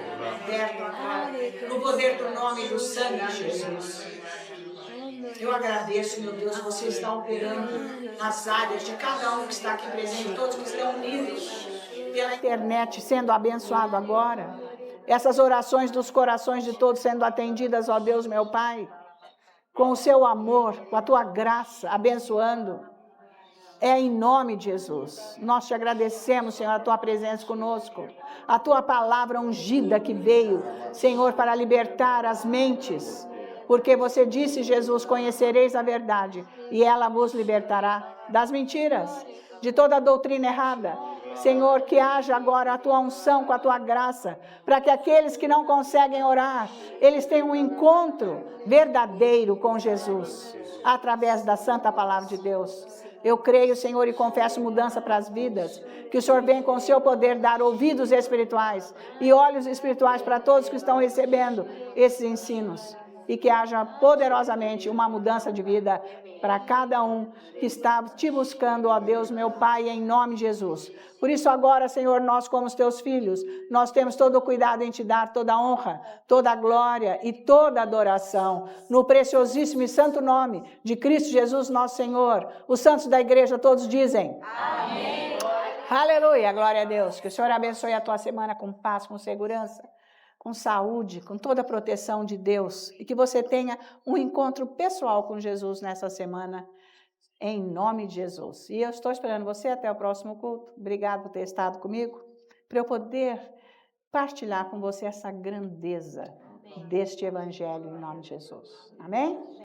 agora, no poder do nome e do sangue de Jesus. Eu agradeço, meu Deus, você está operando nas áreas de cada um que está aqui presente, todos que estão unidos pela Internet sendo abençoado agora. Essas orações dos corações de todos sendo atendidas, ó Deus, meu Pai, com o seu amor, com a tua graça, abençoando. É em nome de Jesus. Nós te agradecemos, Senhor, a tua presença conosco. A tua palavra ungida que veio, Senhor, para libertar as mentes. Porque você disse, Jesus, conhecereis a verdade e ela vos libertará das mentiras, de toda a doutrina errada. Senhor, que haja agora a tua unção com a tua graça, para que aqueles que não conseguem orar, eles tenham um encontro verdadeiro com Jesus, através da santa palavra de Deus. Eu creio, Senhor, e confesso mudança para as vidas, que o Senhor vem com o seu poder dar ouvidos espirituais e olhos espirituais para todos que estão recebendo esses ensinos. E que haja poderosamente uma mudança de vida para cada um que está te buscando, ó Deus, meu Pai, em nome de Jesus. Por isso agora, Senhor, nós como os teus filhos, nós temos todo o cuidado em te dar toda a honra, toda a glória e toda a adoração, no preciosíssimo e santo nome de Cristo Jesus, nosso Senhor. Os santos da igreja todos dizem: amém. Aleluia, glória a Deus. Que o Senhor abençoe a tua semana com paz, com segurança, com saúde, com toda a proteção de Deus, e que você tenha um encontro pessoal com Jesus nessa semana, em nome de Jesus. E eu estou esperando você até o próximo culto. Obrigado por ter estado comigo, para eu poder partilhar com você essa grandeza deste evangelho em nome de Jesus. Amém?